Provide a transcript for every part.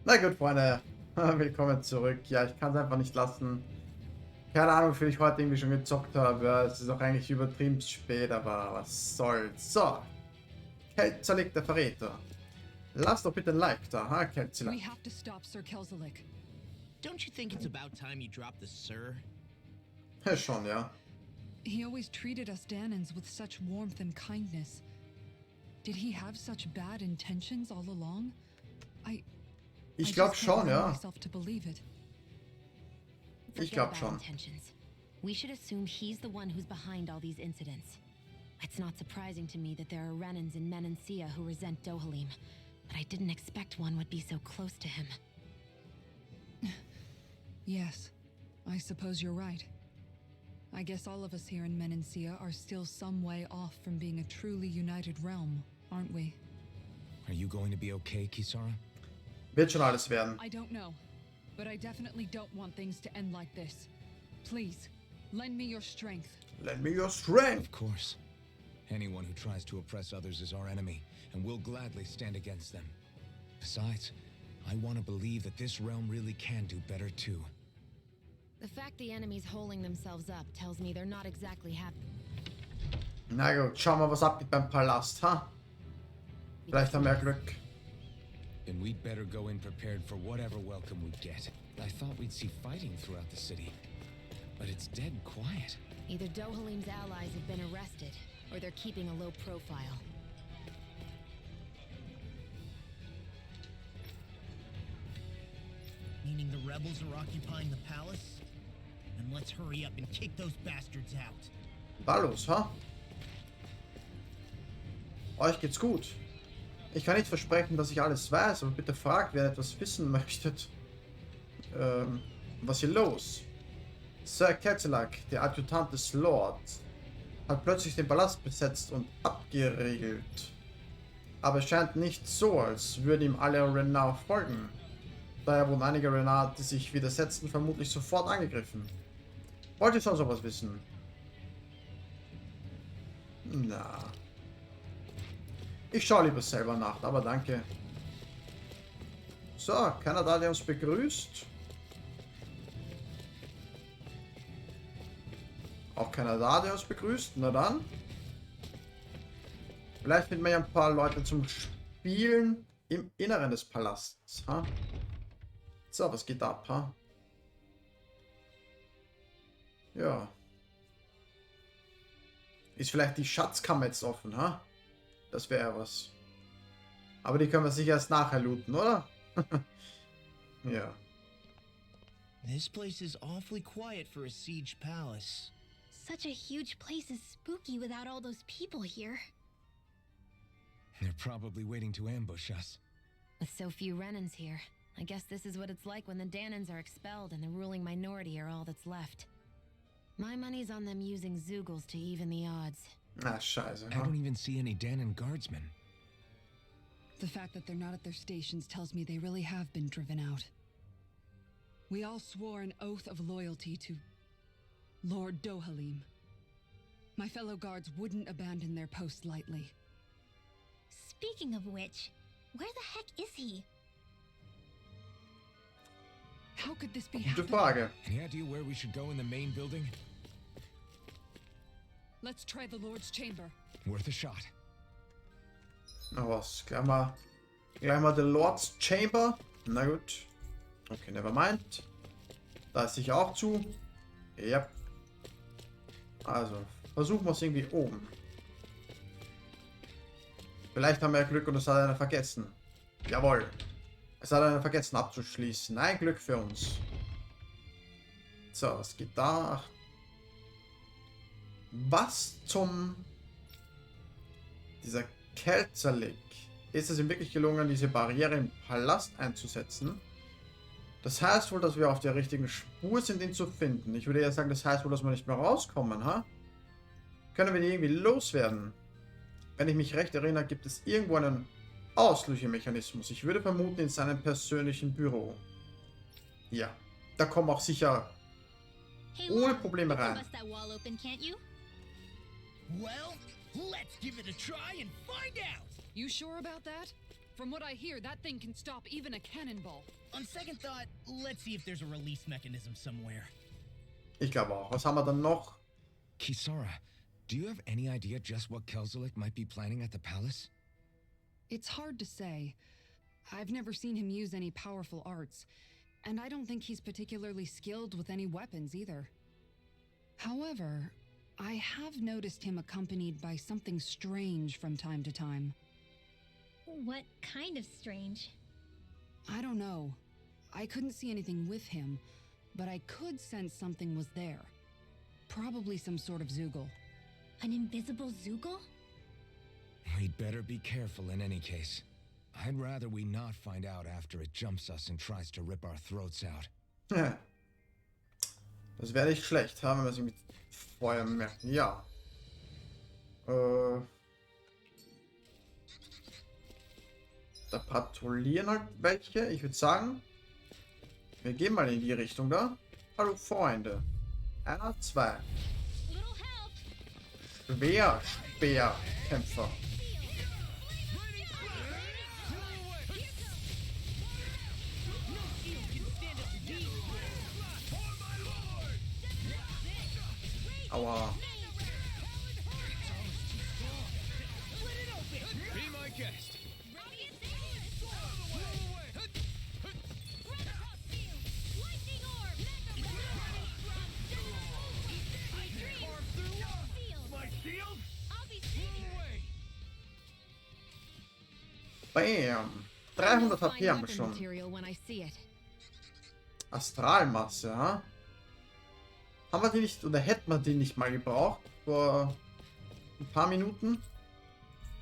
Na gut, Freunde. Willkommen zurück. Ja, ich kann es einfach nicht lassen. Keine Ahnung, wie viel ich heute irgendwie schon gezockt habe. Ja, es ist auch eigentlich übertrieben spät, aber was soll's. So. Kelzelik, der Verräter. Lasst doch bitte ein Like da, ha, Kelzelik. We have to stop Sir Kelzelik. Don't you think it's about time you dropped the sir? Ja, schon, ja. He always treated us Danans with such warmth and kindness. Did he have such bad intentions all along? Ich glaube schon, ja. myself to believe it. Ich glaube schon. Intentions. We should assume he's the one who's behind all these incidents. It's not surprising to me that there are Renans in Menancia who resent Dohalim, but I didn't expect one would be so close to him. Yes, I suppose you're right. I guess all of us here in Menancia are still some way off from being a truly united realm, aren't we? Are you going to be okay, Kisara? Wird schon alles werden. I don't know, but I definitely don't want things to end like this. Please, lend me your strength. Lend me your strength. Of course. Anyone who tries to oppress others is our enemy, and we'll gladly stand against them. Besides, I want to believe that this realm really can do better too. The fact the enemy's holding themselves up tells me they're not exactly happy. Na gut, schauen wir, was abgeht beim Palast, ha? Vielleicht haben wir Glück. Then we'd better go in prepared for whatever welcome we get. I thought we'd see fighting throughout the city, but it's dead quiet. Either Dohalim's allies have been arrested, or they're keeping a low profile. Meaning the rebels are occupying the palace? Then let's hurry up and kick those bastards out. Da los, ha? Euch geht's gut. Ich kann nicht versprechen, dass ich alles weiß, aber bitte fragt, wer etwas wissen möchtet. Was hier los? Sir Kelzelik, der Adjutant des Lords, hat plötzlich den Palast besetzt und abgeriegelt. Aber es scheint nicht so, als würden ihm alle Renar folgen. Daher wurden einige Renar, die sich widersetzten, vermutlich sofort angegriffen. Wollt ihr sonst noch was wissen? Na. Ich schaue lieber selber nach, aber danke. So, keiner da, der uns begrüßt. Auch keiner da, der uns begrüßt. Na dann. Vielleicht finden wir ja ein paar Leute zum Spielen im Inneren des Palasts. Ha? So, was geht ab? Ha? Ja. Ist vielleicht die Schatzkammer jetzt offen, ha? Das wäre was. Aber die können wir sicher erst nachher looten, oder? Ja. This place is awfully quiet for a siege palace. Such a huge place is spooky without all those people here. They're probably waiting to ambush us. With so few Renans here, I guess this is what it's like when the Danans are expelled and the ruling minority are all that's left. My money's on them using Zeugles to even the odds. Na, scheiße. I don't even see any Danan guardsmen. The fact that they're not at their stations tells me they really have been driven out. We all swore an oath of loyalty to Lord Dohalim. My fellow guards wouldn't abandon their post lightly. Speaking of which, where the heck is he? How could this be Gute happening? Frage. Any idea where we should go in the main building? Let's try the Lord's chamber. Worth a shot. Na was? Gleich mal the Lord's Chamber. Na gut. Okay, never mind. Da ist sicher auch zu. Yep. Also, versuchen wir es irgendwie oben. Vielleicht haben wir Glück und es hat einer vergessen. Jawohl. Es hat einer vergessen abzuschließen. Ein Glück für uns. So, was geht da? Ach. Was zum... Dieser Kelzelik. Ist es ihm wirklich gelungen, diese Barriere im Palast einzusetzen? Das heißt wohl, dass wir auf der richtigen Spur sind, ihn zu finden. Ich würde eher sagen, das heißt wohl, dass wir nicht mehr rauskommen, ha? Können wir die irgendwie loswerden? Wenn ich mich recht erinnere, gibt es irgendwo einen Auslöschemechanismus. Ich würde vermuten, in seinem persönlichen Büro. Ja, da kommen auch sicher ohne Probleme rein. Bust that wall open, can't you? Well, let's give it a try and find out! You sure about that? From what I hear, that thing can stop even a cannonball. On second thought, let's see if there's a release mechanism somewhere. Ich glaube auch. Was haben wir dann noch? Kisara, do you have any idea just what Kelzelik might be planning at the palace? It's hard to say. I've never seen him use any powerful arts, and I don't think he's particularly skilled with any weapons either. However, I have noticed him accompanied by something strange from time to time. What kind of strange? I don't know. I couldn't see anything with him, but I could sense something was there. Probably some sort of Zoogle. An invisible Zoogle? We'd better be careful in any case. I'd rather we not find out after it jumps us and tries to rip our throats out. Ja. Das wäre nicht schlecht, haben wir es mit Feuer merken. Ja. Da patrouillieren halt welche. Ich würde sagen, wir gehen mal in die Richtung da. Hallo Freunde. 1, 2. Speerkämpfer. Aua. Bam. 300 HP haben wir schon. Astralmasse, ha? Haben wir die nicht, oder hätten wir die nicht mal gebraucht? Vor ein paar Minuten?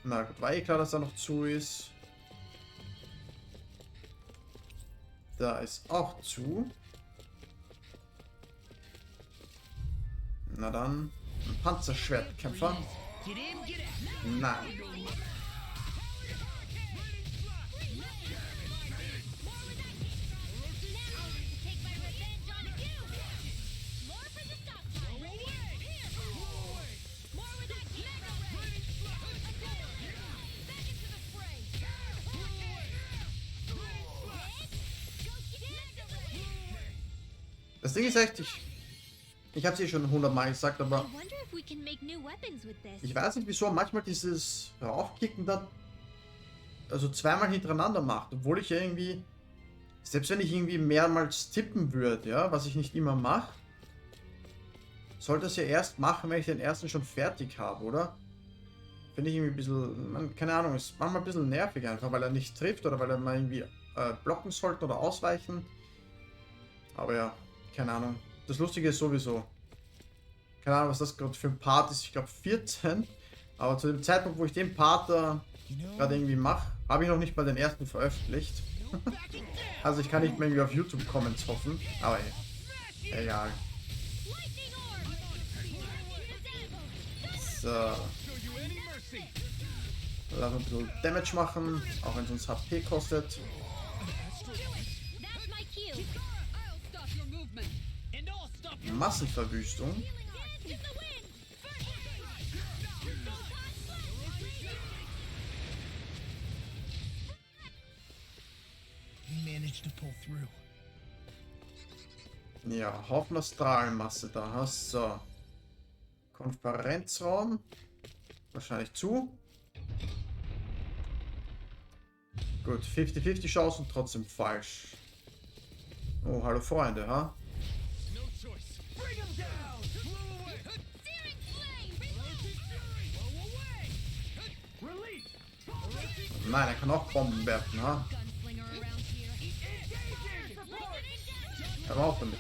Na gut, war eh klar, dass er noch zu ist. Da ist auch zu. Na dann, ein Panzerschwertkämpfer. Nein. Das Ding ist echt, ich habe es eh schon 100 Mal gesagt, aber ich weiß nicht, wieso manchmal dieses Raufkicken da also zweimal hintereinander macht, obwohl ich ja irgendwie, selbst wenn ich irgendwie mehrmals tippen würde, ja, was ich nicht immer mache, sollte es ja erst machen, wenn ich den ersten schon fertig habe, oder? Finde ich irgendwie ein bisschen, keine Ahnung, ist manchmal ein bisschen nervig einfach, weil er nicht trifft oder weil er mal irgendwie blocken sollte oder ausweichen. Aber ja, keine Ahnung. Das Lustige ist sowieso, keine Ahnung, was das gerade für ein Part ist, ich glaube 14, aber zu dem Zeitpunkt, wo ich den Part da gerade irgendwie mache, habe ich noch nicht mal den ersten veröffentlicht. Also ich kann nicht mehr irgendwie auf YouTube Comments hoffen, aber ey, egal. So. Lass ein bisschen Damage machen, auch wenn es uns HP kostet. Massenverwüstung. Ja, Haufen Astralmasse da hast du. So. Konferenzraum. Wahrscheinlich zu. Gut, 50-50 Chancen, trotzdem falsch. Oh, hallo Freunde, ha? Nein, er kann auch Bomben werfen, ha? Er war auch damit.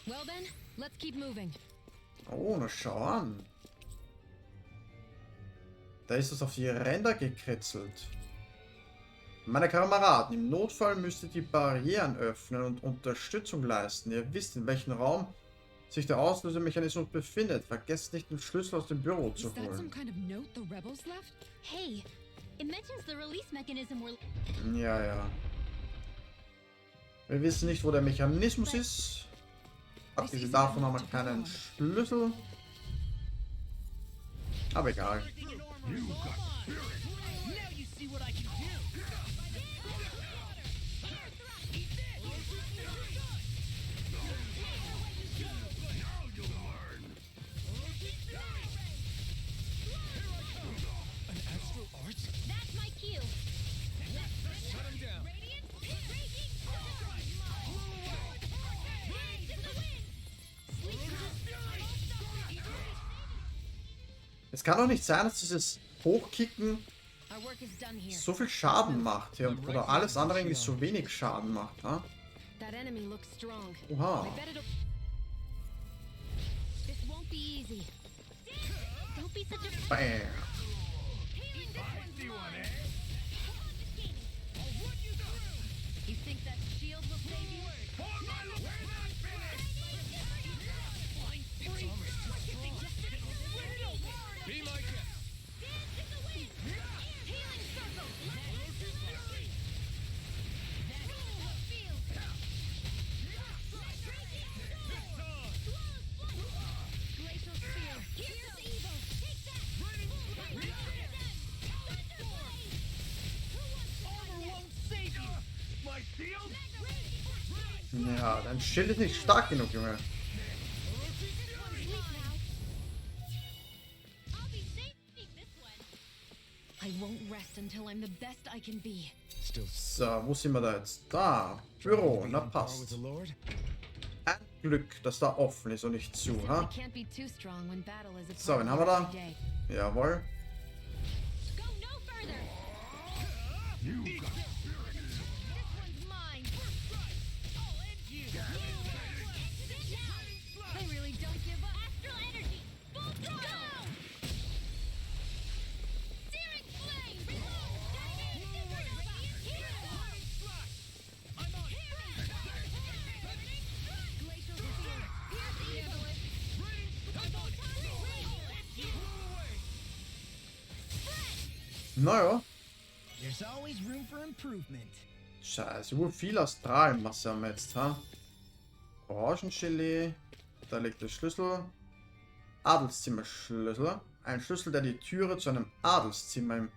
Well then, let's keep moving. Oh, na schau an. Da ist es auf die Ränder gekritzelt. Meine Kameraden, im Notfall müsst ihr die Barrieren öffnen und Unterstützung leisten. Ihr wisst, in welchem Raum sich der Auslösemechanismus befindet. Vergesst nicht, den Schlüssel aus dem Büro zu holen. Kind of note the rebels left? Hey, It mentions the release mechanism we're... Ja, ja. Wir wissen nicht, wo der Mechanismus ist. Abgesehen davon haben wir keinen Schlüssel. Aber egal. That's my cue. Shut him down. Es kann doch nicht sein, dass dieses Hochkicken Our work is done here. so viel Schaden macht hier oder alles andere irgendwie so wenig Schaden macht. Ha? That enemy looks strong. Oha. I bet it'll... This won't be easy. Don't be such a... Bam. You think that shield will save you? Be my guest. Glacial spear. Here's the evil. Take that. Ja, dein Schild ist nicht stark genug, Junge. I'll be saving this one. I won't rest until I'm the best I can be. Still So, wo sind wir da jetzt? Da. Büro, na with passt. the Lord? Ein Glück, dass da offen ist und nicht zu, Simply ha? can't be too strong when battle is a So, part wen of haben wir da? every day. Jawohl. Go no further. This one's mine. They really don't give up. Astral energy. Full throttle. Searing flame. Dynamic supernova. Hero. I'm on. Glacial spear. Here's evil. Naja. There's always room for improvement. Scheiße, wo viel Astralmasse haben wir jetzt, ha? Orangengelee. Da liegt der Schlüssel. Adelszimmerschlüssel. Ein Schlüssel, der die Türe zu einem Adelszimmer im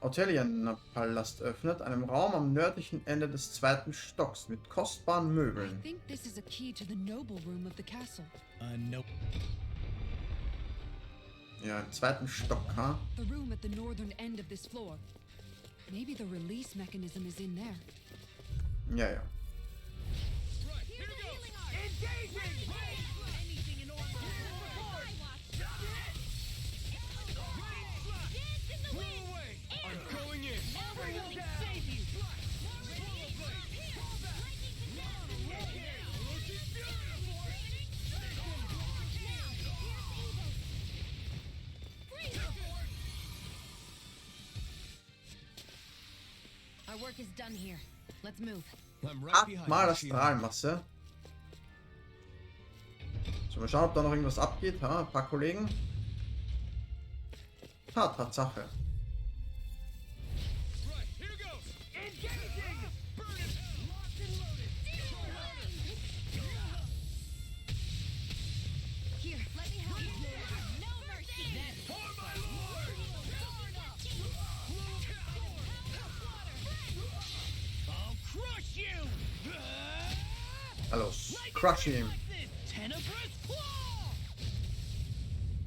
Ortelian-Palast öffnet. Einem Raum am nördlichen Ende des zweiten Stocks mit kostbaren I Möbeln. think this is a key to the noble room of the castle. Nope. Ja, im zweiten Stock, ha? The room at the northern end of this floor. Maybe the release mechanism is in there. Ja, ja. Here's the healing art. Anything in order. Dance in the wind. I'm going in. Overwhelming save you. Our work is done here. Let's move. I'm right behind Achtmal you, Shield. Astralmasse. So, mal schauen, ob da noch irgendwas abgeht, ha? Ein paar Kollegen. Ha, Tatsache. Here, let me help you. No mercy. I'll crush you! Hallo, crush him. Tenebrous claw!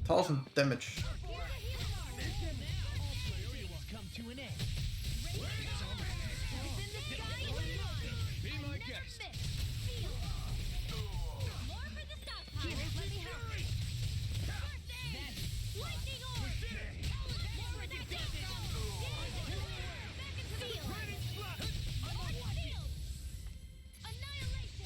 1000 Damage. Come to an end. Be my guest. More for the stockpile. Let me help. Lightning orb. More for that damage. Back into field. Field. Annihilation.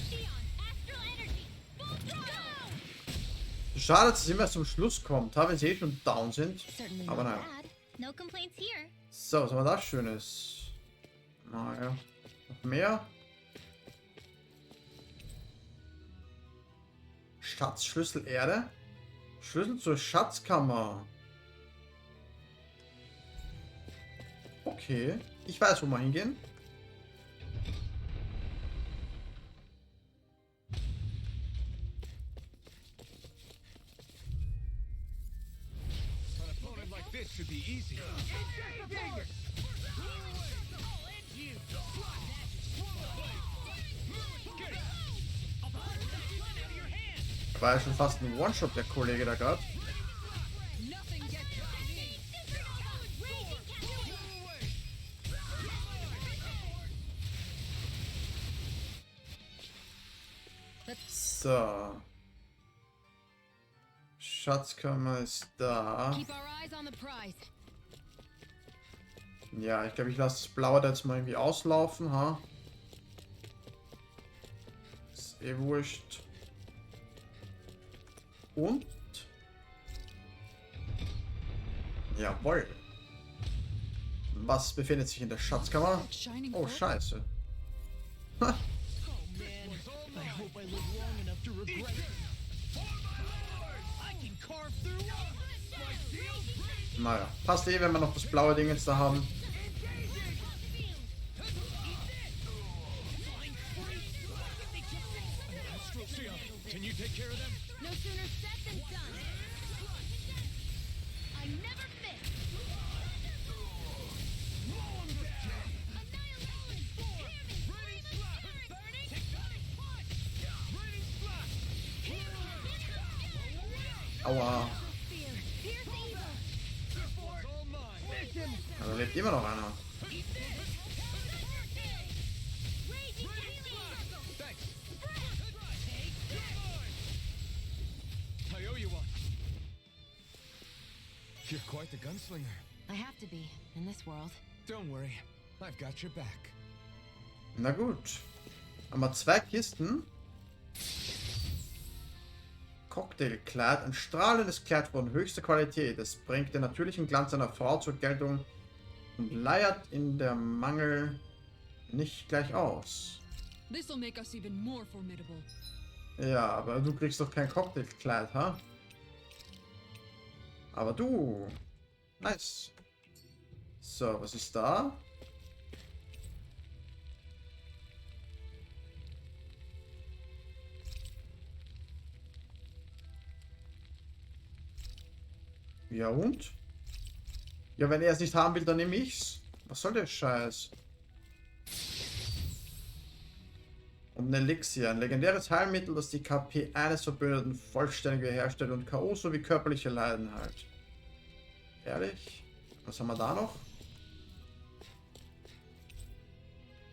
Dion, astral energy. Full throttle. Schade, dass es immer zum Schluss kommt, ha? Wenn sie eh schon down sind. Certainly Aber not naja. bad. No complaints here. So, was haben wir da Schönes? Naja. Noch mehr? Schatzschlüssel Erde. Schlüssel zur Schatzkammer. Okay. Ich weiß, wo wir hingehen. An opponent like this should be easy. War ja schon fast ein One-Shot, der Kollege da gerade. So. Schatzkammer ist da. Keep our eyes on the prize. Ja, ich glaube, ich lasse das Blaue da jetzt mal irgendwie auslaufen, ha? Ist eh wurscht. Und? Jawohl. Was befindet sich in der Schatzkammer? Oh, scheiße. Ha. I hope I live long enough to regret it. I can carve through. Naja, passt eh, wenn wir noch das blaue Ding jetzt da haben. Can you take care of them? No sooner said than done. I never miss. Aua. Aber da lebt immer noch einer. I owe you one. You're quite the gunslinger. I have to be, in this world. Don't worry, I've got your back. Na gut. Haben wir 2 Kisten. Cocktailkleid. Ein strahlendes Kleid von höchster Qualität. Es bringt den natürlichen Glanz einer Frau zur Geltung und leiert in der Mangel nicht gleich aus. This'll make us even more formidable. Ja, aber du kriegst doch kein Cocktailkleid, ha? Aber du. Nice. So, was ist da? Ja und? Ja, wenn er es nicht haben will, dann nehme ich's. Was soll der Scheiß? Und ein Elixier, ein legendäres Heilmittel, das die KP eines Verbündeten vollständig wiederherstellt und K.O. sowie körperliche Leiden heilt. Ehrlich? Was haben wir da noch?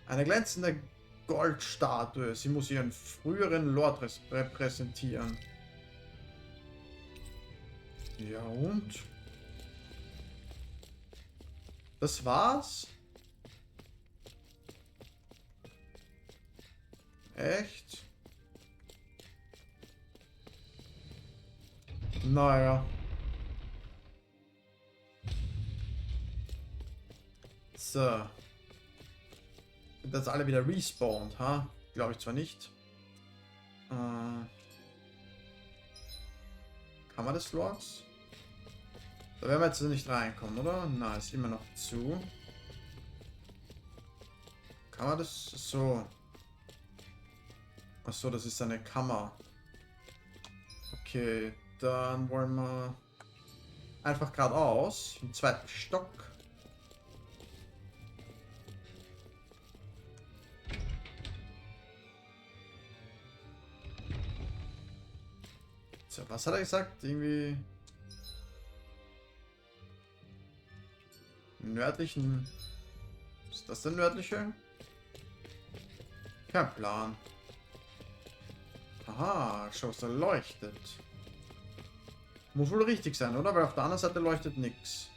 Eine glänzende Goldstatue. Sie muss ihren früheren Lord repräsentieren. Ja und? Das war's? Echt? Naja. So. Sind das alle wieder respawned, ha? Glaube ich zwar nicht. Kann man das Logs? Da werden wir jetzt nicht reinkommen, oder? Na, ist immer noch zu. Kann man das so? Achso, das ist eine Kammer. Okay, dann wollen wir einfach geradeaus, im 2. Stock. So, was hat er gesagt? Irgendwie nördlichen. Ist das der nördliche? Kein Plan. Aha, schau, da leuchtet. Muss wohl richtig sein, oder? Weil auf der anderen Seite leuchtet nichts.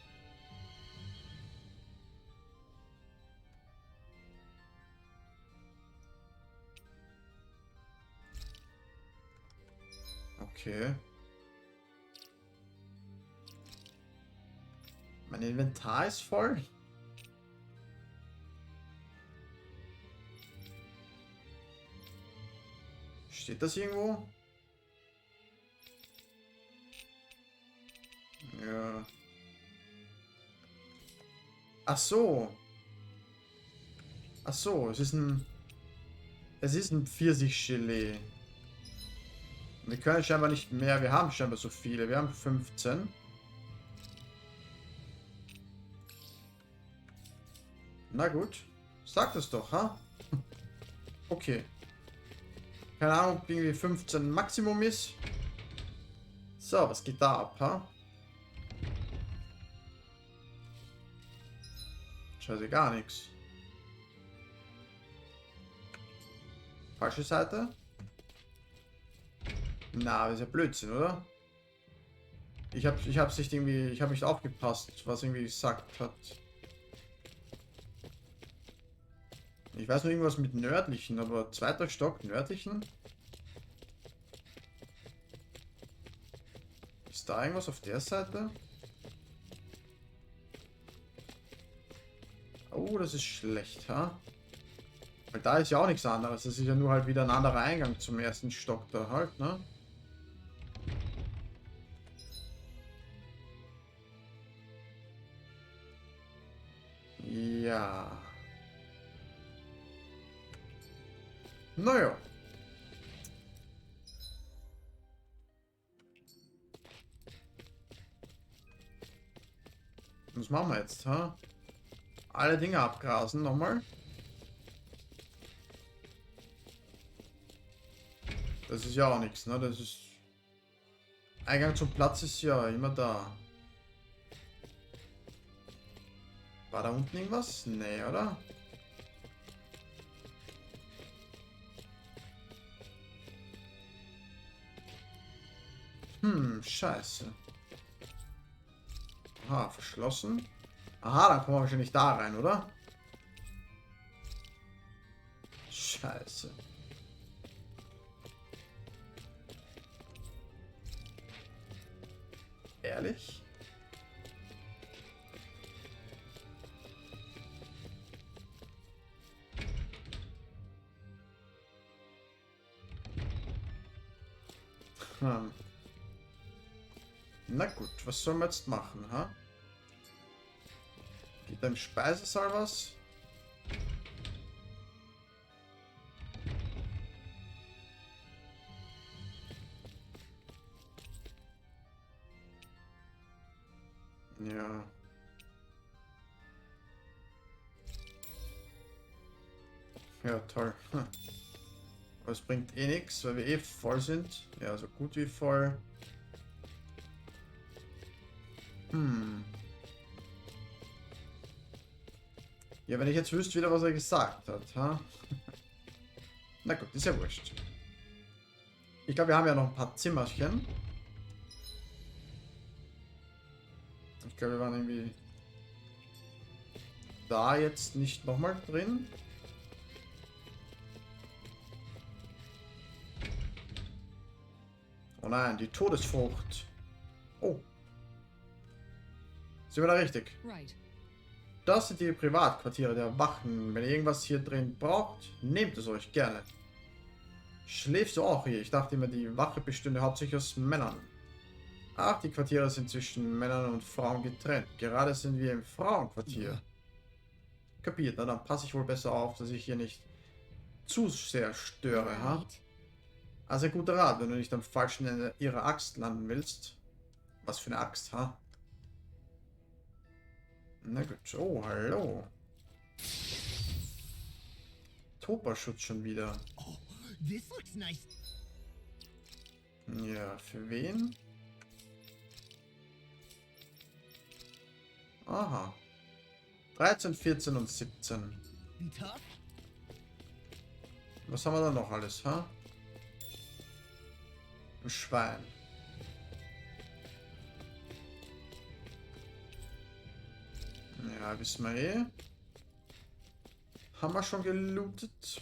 Okay. Mein Inventar ist voll. Steht das irgendwo? Ja. Ach so. Ach so, es ist ein... Es ist ein Pfirsich-Gelee. Wir können scheinbar nicht mehr. Wir haben scheinbar so viele. Wir haben 15. Na gut. Sag das doch, ha? Okay. Keine Ahnung, ob irgendwie 15 Maximum ist. So, was geht da ab, ha? Scheiße, gar nichts. Falsche Seite? Na, das ist ja Blödsinn, oder? Ich hab's nicht irgendwie, ich habe nicht aufgepasst, was irgendwie gesagt hat. Ich weiß nur irgendwas mit nördlichen, aber zweiter Stock nördlichen? Ist da irgendwas auf der Seite? Oh, das ist schlecht, ha? Weil da ist ja auch nichts anderes. Das ist ja nur halt wieder ein anderer Eingang zum ersten Stock da halt, ne? Ja. Naja. Was machen wir jetzt, ha? Alle Dinge abgrasen nochmal. Das ist ja auch nichts, ne? Das ist... Eingang zum Platz ist ja immer da. War da unten irgendwas? Nee, oder? Scheiße. Aha, verschlossen. Aha, dann kommen wir wahrscheinlich da rein, oder? Scheiße. Ehrlich? Na gut, was sollen wir jetzt machen, ha? Geht da im Speisesaal was? Ja. Ja, toll. Aber es bringt eh nichts, weil wir eh voll sind. Ja, so gut wie voll. Ja, wenn ich jetzt wüsste wieder, was er gesagt hat, ha? Na gut, ist ja wurscht. Ich glaube, wir haben ja noch ein paar Zimmerchen. Ich glaube, wir waren irgendwie da jetzt nicht nochmal drin. Oh nein, die Todesfrucht. Oh. Sind wir da richtig? Right. Das sind die Privatquartiere der Wachen. Wenn ihr irgendwas hier drin braucht, nehmt es euch gerne. Schläfst du auch hier? Ich dachte immer, die Wache bestünde hauptsächlich aus Männern. Ach, die Quartiere sind zwischen Männern und Frauen getrennt. Gerade sind wir im Frauenquartier. Kapiert, na dann passe ich wohl besser auf, dass ich hier nicht zu sehr störe, ha? Also ein guter Rat, wenn du nicht am falschen Ende ihrer Axt landen willst. Was für eine Axt, ha? Na gut. Oh, hallo. Topa-Schutz schon wieder. Oh, this looks nice. Ja, für wen? Aha. 13, 14 und 17. Tough? Was haben wir da noch alles, ha? Ein Schwein. Ja, wissen wir eh. Haben wir schon gelootet?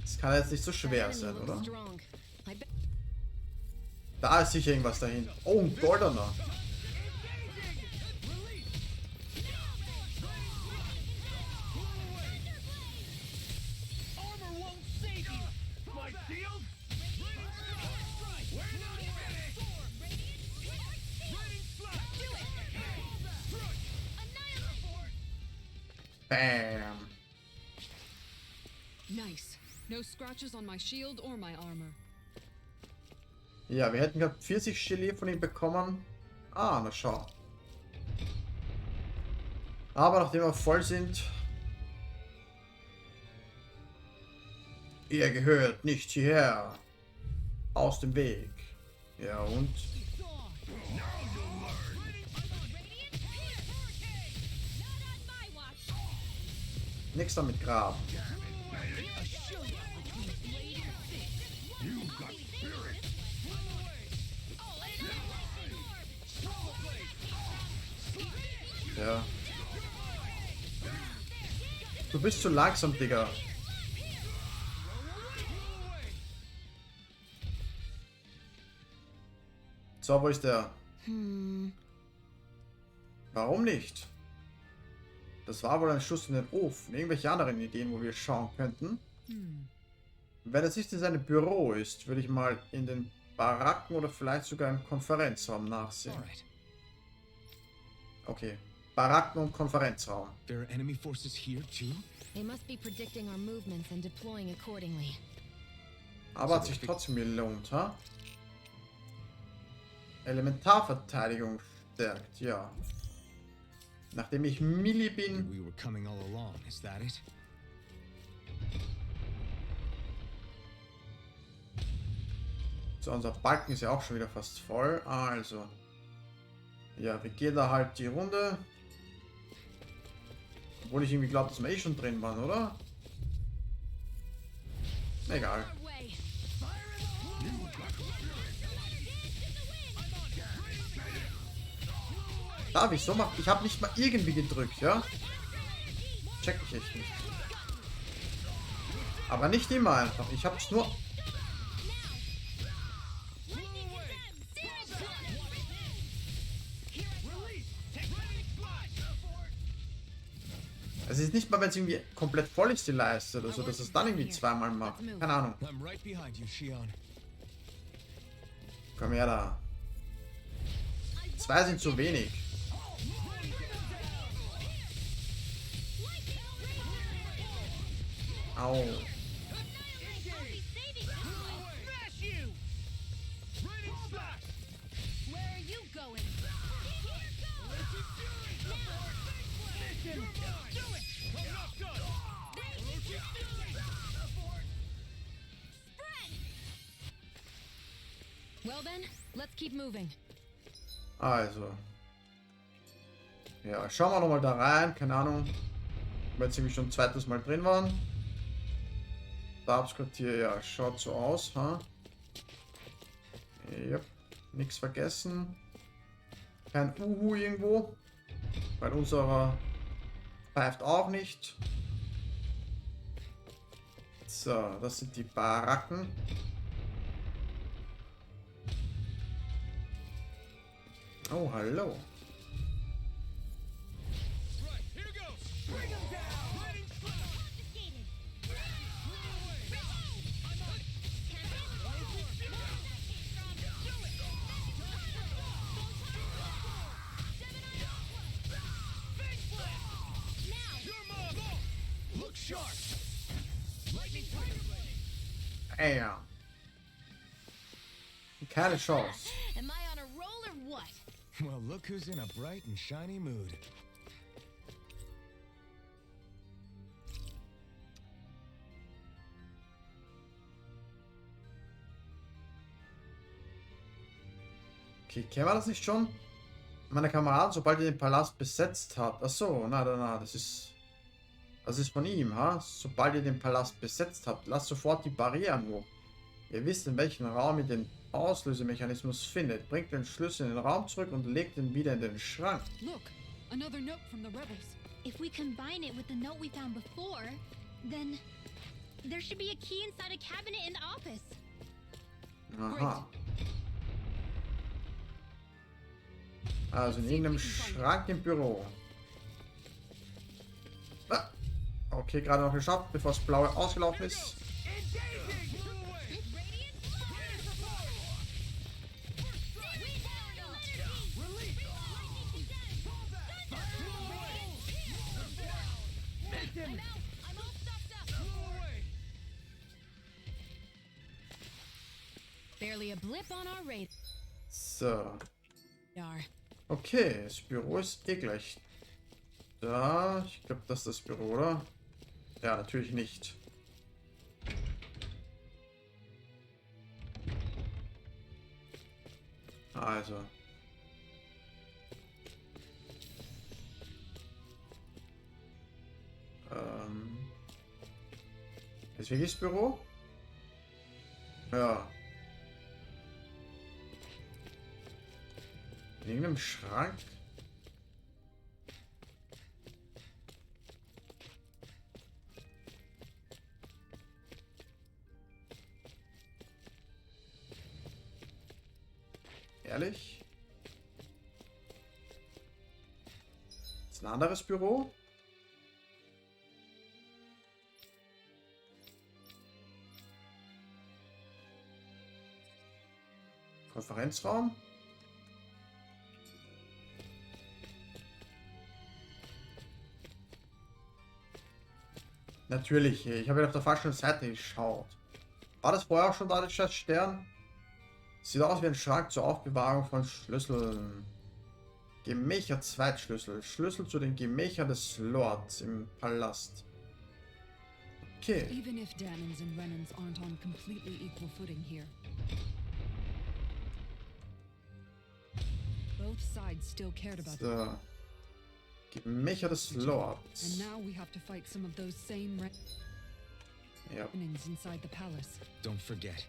Das kann jetzt nicht so schwer sein, oder? Da ist sicher irgendwas dahin. Oh, ein goldener. Armor won't save you. My shield? Bam. Nice. No scratches on my shield or my armor. Ja, wir hätten gerade 40 Gelee von ihm bekommen. Ah, na schau. Aber nachdem wir voll sind... Ihr gehört nicht hierher. Aus dem Weg. Ja, und... Nix damit graben. Ja. Du bist zu langsam, Digga. So, wo ist der? Warum nicht? Das war wohl ein Schuss in den Ofen. Irgendwelche anderen Ideen, wo wir schauen könnten. Wenn es nicht in seinem Büro ist, würde ich mal in den Baracken oder vielleicht sogar im Konferenzraum nachsehen. Alright. Okay. Baracken und Konferenzraum. There are enemy forces here too? They must be predicting our movements and deploying accordingly. Aber hat sich trotzdem gelohnt, ha? Elementarverteidigung stärkt, ja. Nachdem ich Milli bin... We were coming all along, is that it? So, unser Balken ist ja auch schon wieder fast voll. Also. Ja, wir gehen da halt die Runde. Obwohl ich irgendwie glaube, dass wir eh schon drin waren, oder? Egal. Da, wieso macht... Ich habe nicht mal irgendwie gedrückt, ja? Check ich echt nicht. Aber nicht immer einfach. Ich hab's nur... Es ist nicht mal, wenn es irgendwie komplett voll ist, die Leiste oder so, dass es dann irgendwie zweimal macht. Keine Ahnung. I'm right behind you, Shion. Komm her da. 2 sind zu wenig. Au. Smash you! Raining slash! Where are you going? Mission! Do it! I'm not done! Well then, let's keep moving. Also. Ja, schauen wir nochmal da rein. Keine Ahnung. Weil jetzt nämlich schon ein zweites Mal drin waren. Stabsquartier, ja, schaut so aus, ha? Yep. Nichts vergessen. Kein Uhu irgendwo. Weil unserer pfeift auch nicht. So, das sind die Baracken. Oh, hallo. Right, here goes! Bring him down! Raining slash! Look sharp! Lightning tiger ready! Ja. Keine Chance. Am I on a roll or what? Well, look who's in a bright and shiny mood. Okay, kennen wir das nicht schon? Meine Kameraden, sobald ihr den Palast besetzt habt. Achso, na, das ist von ihm, ha? Sobald ihr den Palast besetzt habt, lasst sofort die Barrieren hoch. Ihr wisst, in welchem Raum ihr den Auslösemechanismus findet. Bringt den Schlüssel in den Raum zurück und legt ihn wieder in den Schrank. Look, another note from the rebels. If we combine it with the note we found before, then there should be a key inside a cabinet in the office. Aha. Also in irgendeinem Schrank im Büro. Ah. Okay, gerade noch geschafft, bevor das Blaue ausgelaufen ist. Barely a blip on our radar. So. Okay, das Büro ist eh gleich da. Ich glaube, das ist das Büro, oder? Ja, natürlich nicht. Also. Ist wirklich das Büro? Ja. In irgendeinem Schrank? Ehrlich? Ist ein anderes Büro? Konferenzraum? Natürlich, ich habe ja auf der falschen Seite geschaut. War das vorher auch schon da, der scheiß Stern? Sieht aus wie ein Schrank zur Aufbewahrung von Schlüsseln. Gemächer Zweitschlüssel. Schlüssel zu den Gemächern des Lords im Palast. Okay. Even if Danons and Renans aren't on completely equal footing here, both sides still cared about them. So. Gemächer des And Lords. now we have to fight some of those same Ja. Renans inside the palace. Don't forget,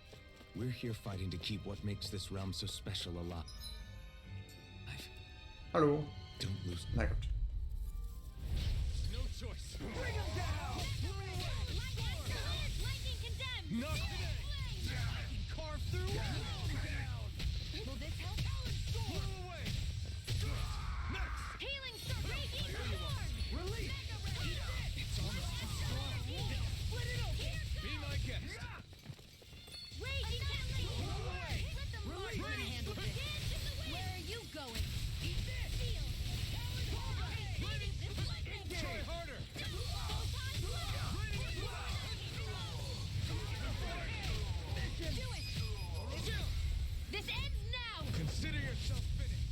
we're here fighting to keep what makes this realm so special alive. Hallo. Don't lose. Na gut. No choice. Bring him down! Lightning condemned! Not today! I can carve through walls down! Will this help? Blow away! Next! Healing storm! Raging storm! Release! It's almost too strong! Split it open! Be my guest! Raging tempest! Blow away! Let the Release! Lord handle this! Where are you going? Eat this! Feel! Try harder! Do it! This ends now! Consider yourself finished!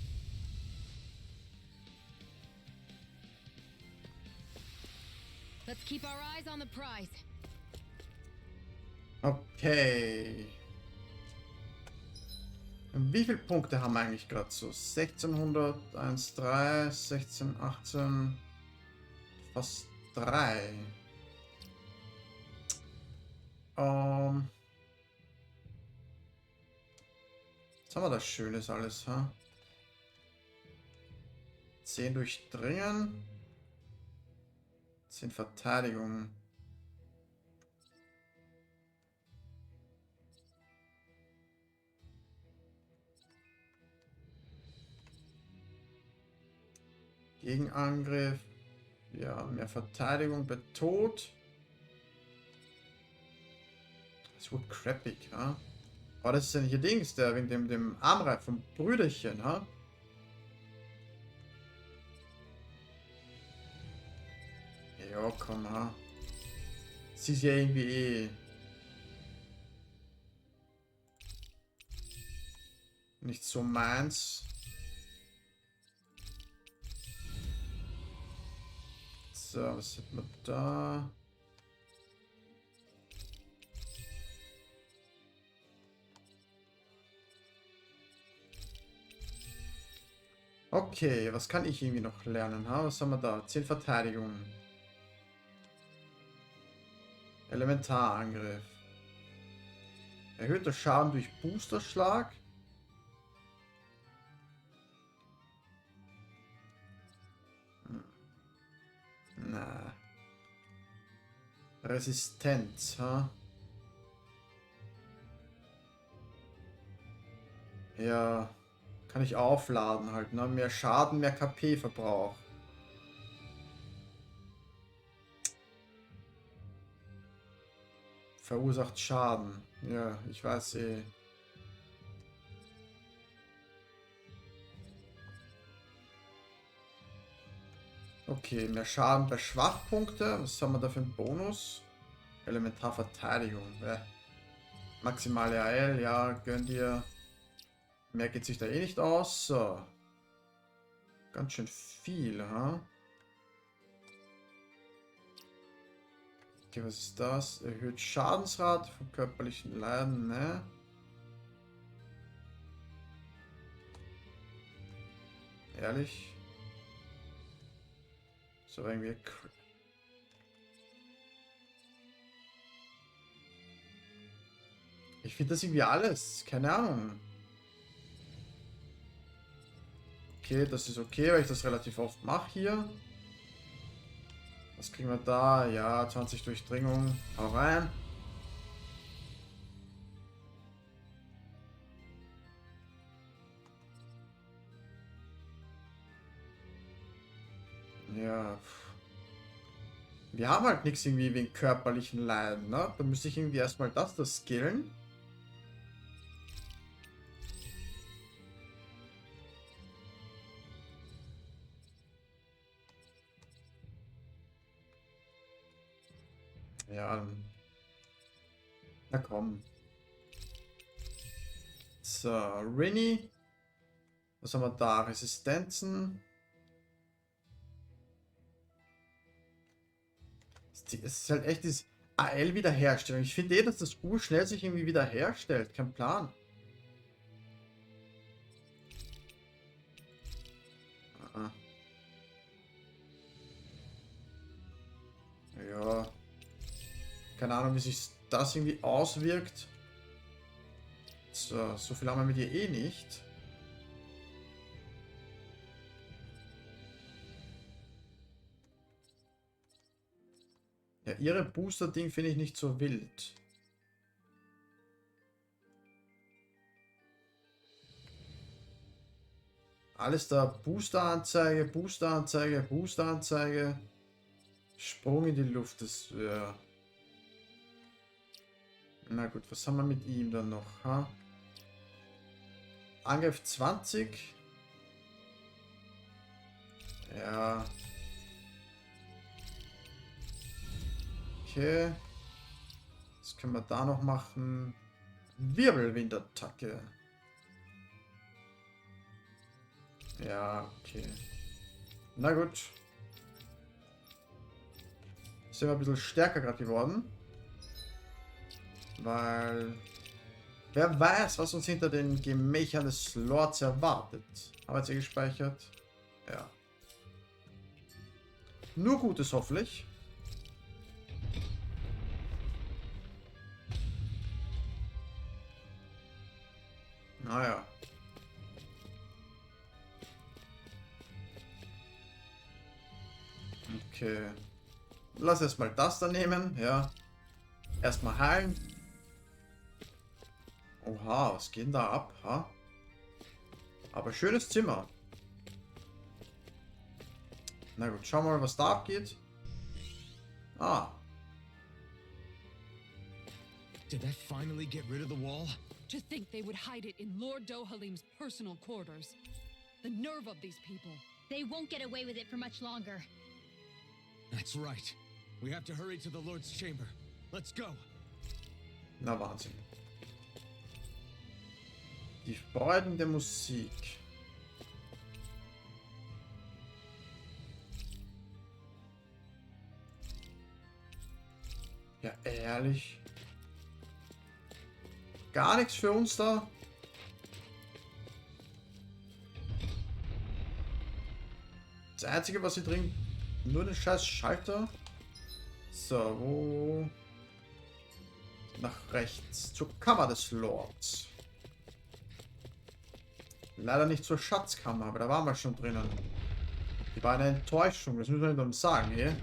Let's keep our eyes on the prize. Okay. Und wie viele Punkte haben wir eigentlich gerade so? 1600, 1,3, 16, 18, fast 3. Was haben wir da Schönes alles, ha? 10 durchdringen. 10 Verteidigung. Gegenangriff. Ja, mehr Verteidigung bei Tod. Das wird crappig, ha? Aber das ist ja nicht ihr Dings, der wegen dem Armreif vom Brüderchen, ha? Ja, komm, ha? Sie ist ja irgendwie eh nicht so meins. So, was hat man da? Okay, was kann ich irgendwie noch lernen? Ha? Was haben wir da? 10 Verteidigung. Elementarangriff. Erhöhter Schaden durch Boosterschlag. Na. Resistenz, ha? Ja. Kann ich aufladen halt, ne? Mehr Schaden, mehr KP-Verbrauch. Verursacht Schaden. Ja, ich weiß eh. Okay, mehr Schaden bei Schwachpunkte. Was haben wir da für einen Bonus? Elementarverteidigung. Maximale AL, ja, gönn dir. Mehr geht sich da eh nicht aus. So. Ganz schön viel, ha? Okay, was ist das? Erhöht Schadensrate von körperlichen Leiden, ne? Ehrlich? So irgendwie... Ich finde das irgendwie alles. Keine Ahnung. Okay, das ist okay, weil ich das relativ oft mache hier. Was kriegen wir da? Ja, 20 Durchdringung. Hau rein. Ja. Wir haben halt nichts irgendwie wegen körperlichen Leiden, ne? Da müsste ich irgendwie erstmal das skillen. Ja. Na komm. So, Rinny. Was haben wir da? Resistenzen. Es ist halt echt das AL-Wiederherstellung. Ich finde eh, dass das U schnell sich irgendwie wiederherstellt. Kein Plan. Ah. Ja. Keine Ahnung, wie sich das irgendwie auswirkt. So viel haben wir mit ihr eh nicht. Ja, ihre Booster-Ding finde ich nicht so wild. Alles da. Booster-Anzeige, Booster-Anzeige, Booster-Anzeige. Sprung in die Luft. Das, ja. Na gut, was haben wir mit ihm dann noch? Ha? Angriff 20. Ja. Okay. Was können wir da noch machen? Wirbelwindattacke. Ja, okay. Na gut. Sind wir ein bisschen stärker gerade geworden. Weil... Wer weiß, was uns hinter den Gemächern des Lords erwartet. Haben wir jetzt hier gespeichert? Ja. Nur Gutes hoffentlich. Naja. Okay. Lass erstmal das da nehmen, ja. Erstmal heilen. Oha, was geht denn da ab, ha? Aber schönes Zimmer. Na gut, schauen wir mal, was da abgeht. Ah. Did that finally get rid of the wall? To think they would hide it in Lord Dohalim's personal quarters. The nerve of these people. They won't get away with it for much longer. That's right. We have to hurry to the Lord's chamber. Let's go. Na Wahnsinn. Die Freuden der Musik. Ja, ehrlich. Gar nichts für uns da. Das Einzige, was sie drin... Nur den scheiß Schalter. So, wo... Nach rechts. Zur Kammer des Lords. Leider nicht zur Schatzkammer, aber da waren wir schon drinnen. Die war eine Enttäuschung, das müssen wir dann sagen, hey?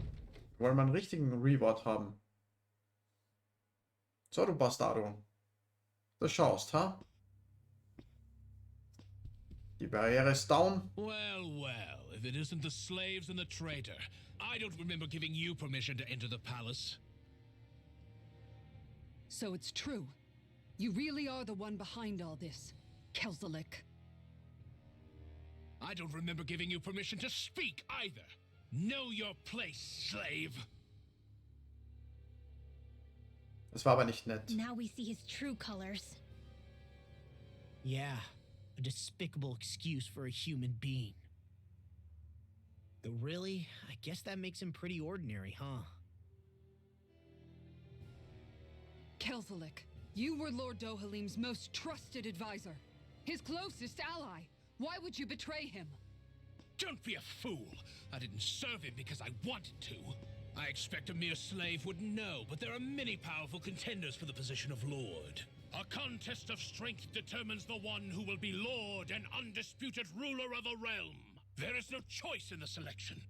Wollen wir einen richtigen Reward haben. So, du Bastardo. Du schaust, ha? Die Barriere ist down. Well, well, if it isn't the slaves and the traitor. I don't remember giving you permission to enter the palace. So it's true. You really are the one behind all this, Kelzelik. I don't remember giving you permission to speak either. Know your place, slave. Das war aber nicht nett. Now we see his true colors. Yeah, a despicable excuse for a human being. Though really, I guess that makes him pretty ordinary, huh? Kelzelik, you were Lord Dohalim's most trusted advisor. His closest ally. Why would you betray him? Don't be a fool. I didn't serve him because I wanted to. I expect a mere slave wouldn't know, but there are many powerful contenders for the position of Lord. A contest of strength determines the one who will be Lord and undisputed ruler of a realm. There is no choice in the selection.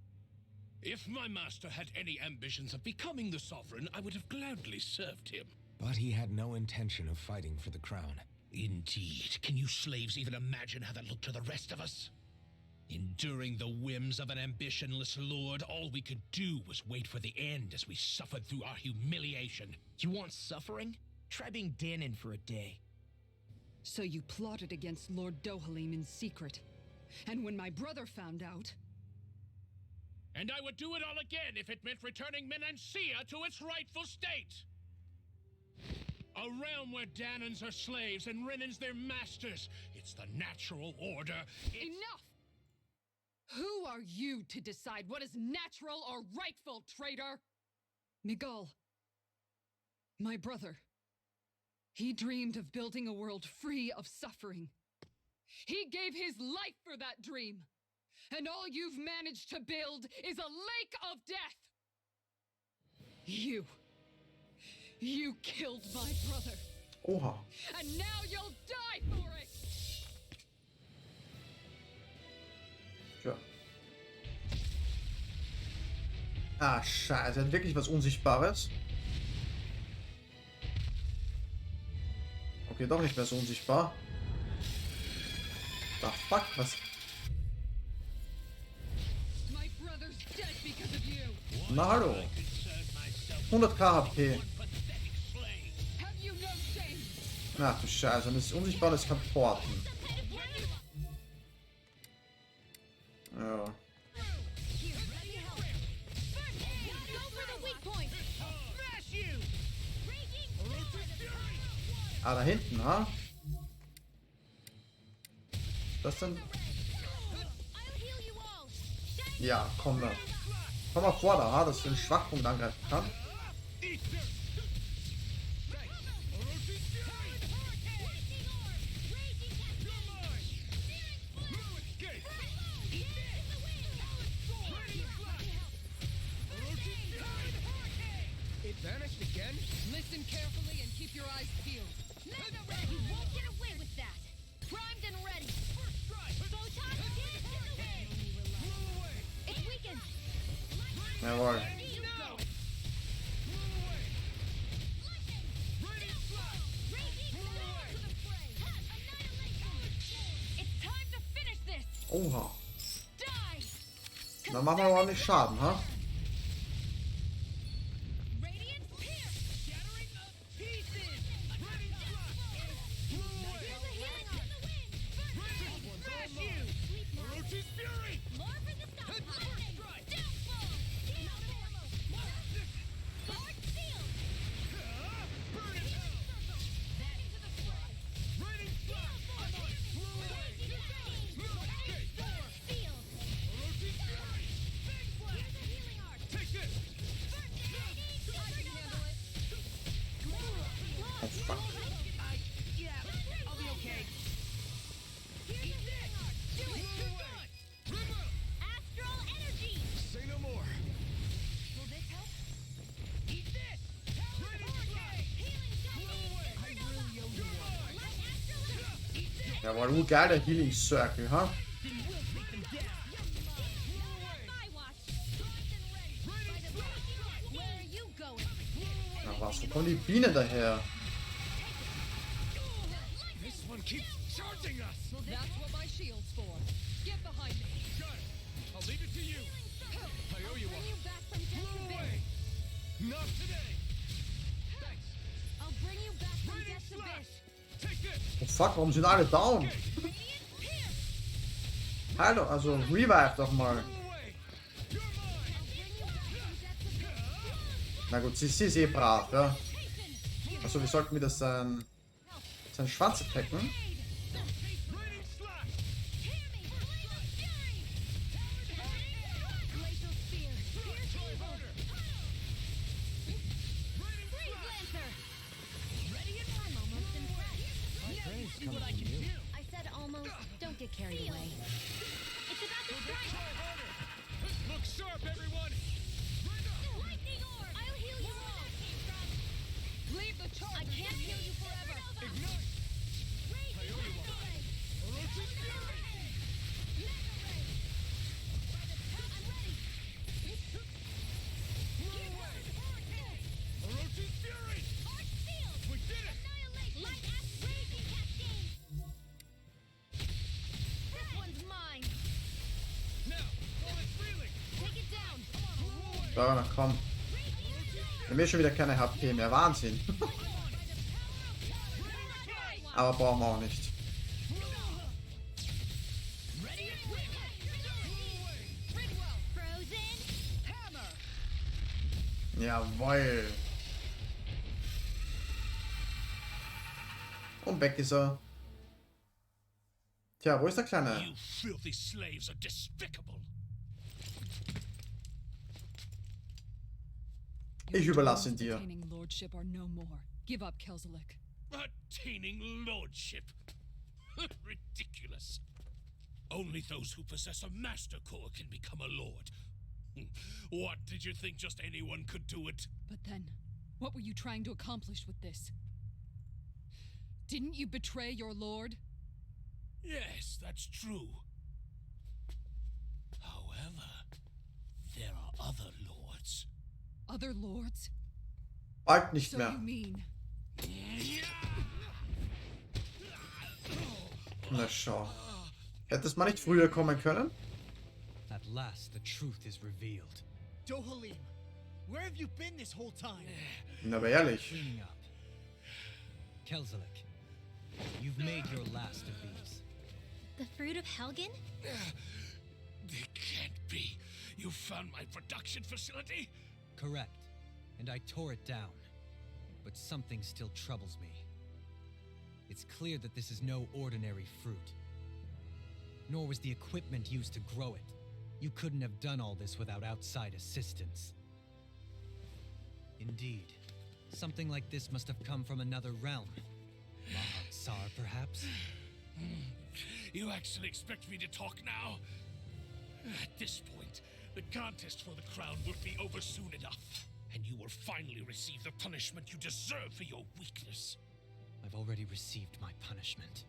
If my master had any ambitions of becoming the sovereign, I would have gladly served him. But he had no intention of fighting for the crown. Indeed. Can you slaves even imagine how that looked to the rest of us? Enduring the whims of an ambitionless lord, all we could do was wait for the end as we suffered through our humiliation. You want suffering? Try being Danon for a day. So you plotted against Lord Dohalim in secret. And when my brother found out... And I would do it all again if it meant returning Menancia to its rightful state. A realm where Danons are slaves and Renans their masters. It's the natural order. Enough! Who are you to decide what is natural or rightful, traitor? Miguel, my brother. He dreamed of building a world free of suffering. He gave his life for that dream. And all you've managed to build is a lake of death. You killed my brother. Oha. And now you'll die for it. Tja. Ah, scheiße. Er hat wirklich was Unsichtbares. Okay, doch nicht mehr so unsichtbar. The fuck, was? My brother's dead because of you. Na hallo. 100k HP. Have you no shame? Ach du Scheiße, und das Unsichtbare, das kann porten. Ja. Ah, da hinten, ha? Das sind... Ja, komm da. Komm mal vor da, ha? Dass du den Schwachpunkt angreifen kann. It vanished again? Listen carefully and keep your eyes peeled. You won't get away with that. Primed and ready. Photon it's weakened. Jawohl. It's time to finish this. Oha. Die. Dann machen wir ordentlich Schaden, ha? Radiant pierce. Shattering of pieces. Here's a healing arm. Smash you. Orochi's fury! More for the stockpile. Downfall. Guard sealed. Burn in hell! Back into the fray. Raining flash! Sealed. Orochi's fury! Here's a healing arm. Take this! Oh, fuck. I'll be okay. Astral energy. Say no more. Will this help? Eat this. Healing Jawohl, geil, der Healing Circle, ha? Na was, wo kommen die Bienen daher? This one keeps charging us! That's what my shield's for. Get behind me. Got it! I'll leave it to you! I owe you one! Blow away! Not today! Thanks! I'll bring you back from Raining death to flash! this. Take this! Oh fuck, warum sind alle down? Hallo, also revive doch mal. Blow away! You're mine! I'll bring you back from death to this. Na gut, sie ist eh brav, ja? Achso, wir sollten wieder seinen Schwanz attacken. I said almost. Don't get carried away. It's about to strike! Look sharp, everyone! Lightning orb! I'll heal you all! Leave the charge! I can't heal you forever! Ignite! Orochi's Fury! We did it! Light ass raging cascade! This one's mine. Now, while it's reeling! Take it down! Ja, na komm. Wir haben schon wieder keine HP mehr. Wahnsinn. Aber brauchen wir auch nicht. Frozen! Jawohl. Und weg ist er. Tja, wo ist der Kleine? You filthy slaves are despicable! Ich überlasse ihn dir. Attaining lordship are no more. Give up, Kelzelik. Attaining lordship! Ridiculous! Only those who possess a master core can become a lord. What, did you think just anyone could do it? But then, what were you trying to accomplish with this? Didn't you betray your lord? Yes, that's true. However, there are other lords. Other lords? Bald nicht So mehr. you mean Na schau. Hätte es mal nicht früher kommen können? At last, the truth is revealed. Dohalim, where have you been this whole time? Na, aber ehrlich. Cleaning up. Kelzelik, you've made your last of these. The fruit of Helgen? It can't be. You found my production facility? Correct. And I tore it down. But something still troubles me. It's clear that this is no ordinary fruit. Nor was the equipment used to grow it. You couldn't have done all this without outside assistance. Indeed. Something like this must have come from another realm. Mahad-Sar, perhaps? You actually expect me to talk now? At this point, the contest for the crown will be over soon enough. And you will finally receive the punishment you deserve for your weakness. I've already received my punishment.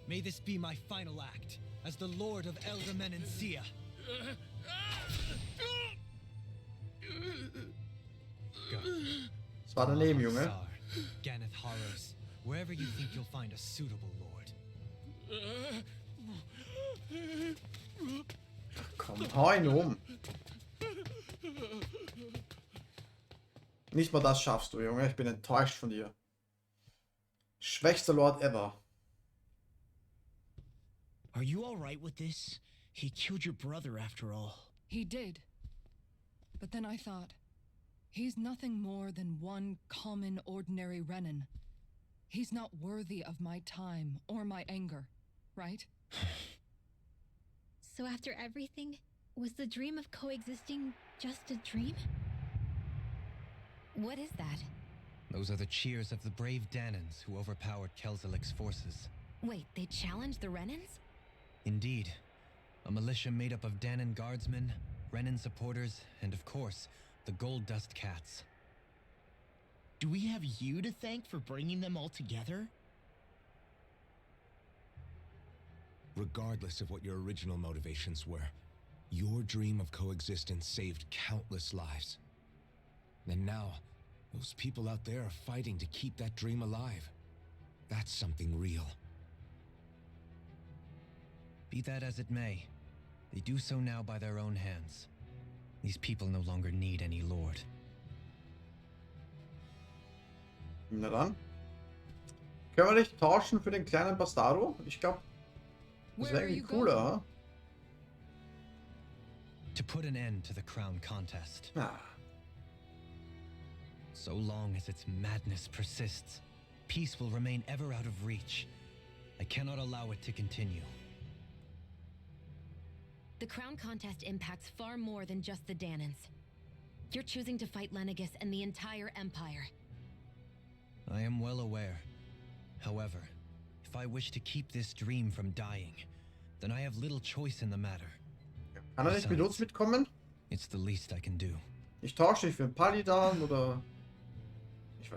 May this be my final act as the Lord of Elder Menencia. Go. Das war daneben, Junge. Mahad-Sar, Ganeth Haros, wherever you think you'll find a suitable lord. Komm, hau ihn um. Nicht mal das schaffst du, Junge. Ich bin enttäuscht von dir. Schwächster Lord ever. Are you alright with this? He killed your brother after all. he did? But then I thought, he's nothing more than one common, ordinary Renan. He's not worthy of my time or my anger, right? So after everything, was the dream of coexisting just a dream? What is that? Those are the cheers of the brave Danans who overpowered Kelzelik's forces. Wait, they challenged the Renans? Indeed. A militia made up of Danan guardsmen, Renan supporters, and of course, the Gold Dust Cats. Do we have you to thank for bringing them all together? Regardless of what your original motivations were, your dream of coexistence saved countless lives. And now, those people out there are fighting to keep that dream alive. That's something real. Be that as it may, they do so now by their own hands. These people no longer need any lord. Na dann. Können wir nicht tauschen für den kleinen Bastardo? Ich glaube, das Where wäre are you irgendwie cooler, going? ha? To put an end to the crown contest. Ah. So long as its madness persists, peace will remain ever out of reach. I cannot allow it to continue. The crown contest impacts far more than just the Danans. You're choosing to fight Lenegus and the entire Empire. I am well aware. However, if I wish to keep this dream from dying, then I have little choice in the matter. Kann er nicht mit uns mitkommen? It's the least I can do. Ich tausche dich für einen Palidan oder...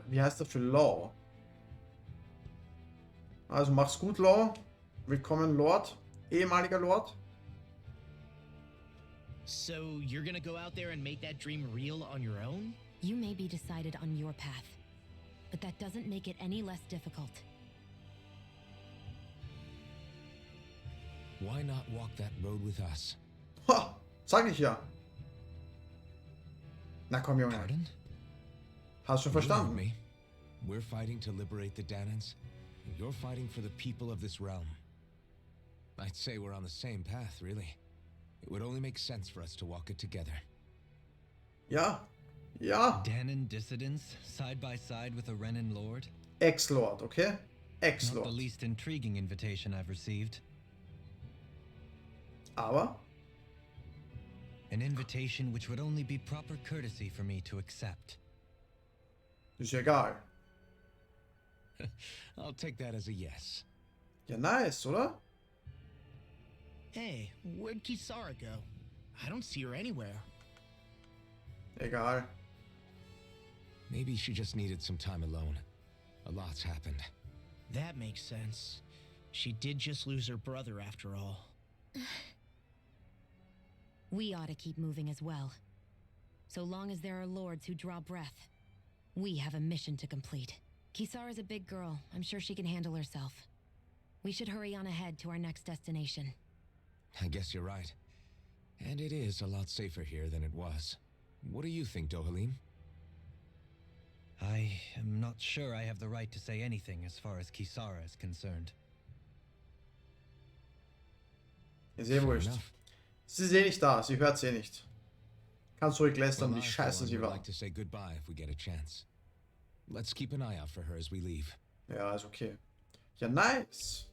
Wie heißt der für Law? Also mach's gut, Law. Willkommen, Lord. Ehemaliger Lord. So you're gonna go out there and make that dream real on your own? You may be decided on your path, but that doesn't make it any less difficult. Why not walk that road with us? Ha! Sag ich ja. Na komm, Junge. Pardon? Hast schon You heard verstanden? me. We're fighting to liberate the Danans, and you're fighting for the people of this realm. I'd say we're on the same path, really. It would only make sense for us to walk it together. Ja. Ja. Danan dissidents, side by side with a Renan lord? Ex-Lord, okay? Not the Ex-Lord. least intriguing invitation I've received. Aber... An invitation which would only be proper courtesy for me to accept. Ist ja egal. I'll take that as a yes. Ja, nice, oder? Hey, where'd Kisara go? I don't see her anywhere. Egal. Maybe she just needed some time alone. A lot's happened. That makes sense. She did just lose her brother after all. We ought to keep moving as well. So long as there are lords who draw breath, we have a mission to complete. Kisara's a big girl. I'm sure she can handle herself. We should hurry on ahead to our next destination. I guess you're right. And it is a lot safer here than it was. What do you think, Dohalim? I am not sure I have the right to say anything as far as Kisara is concerned. Ist eh Fair wurscht. enough. Sie ist eh nicht da, sie hört sie eh nicht. Kannst ruhig lästern, Well, wie I, for scheiße one, sie would war. like to say goodbye if we get a chance. Let's keep an eye out for her as we leave. Ja, ist okay. Ja, nice.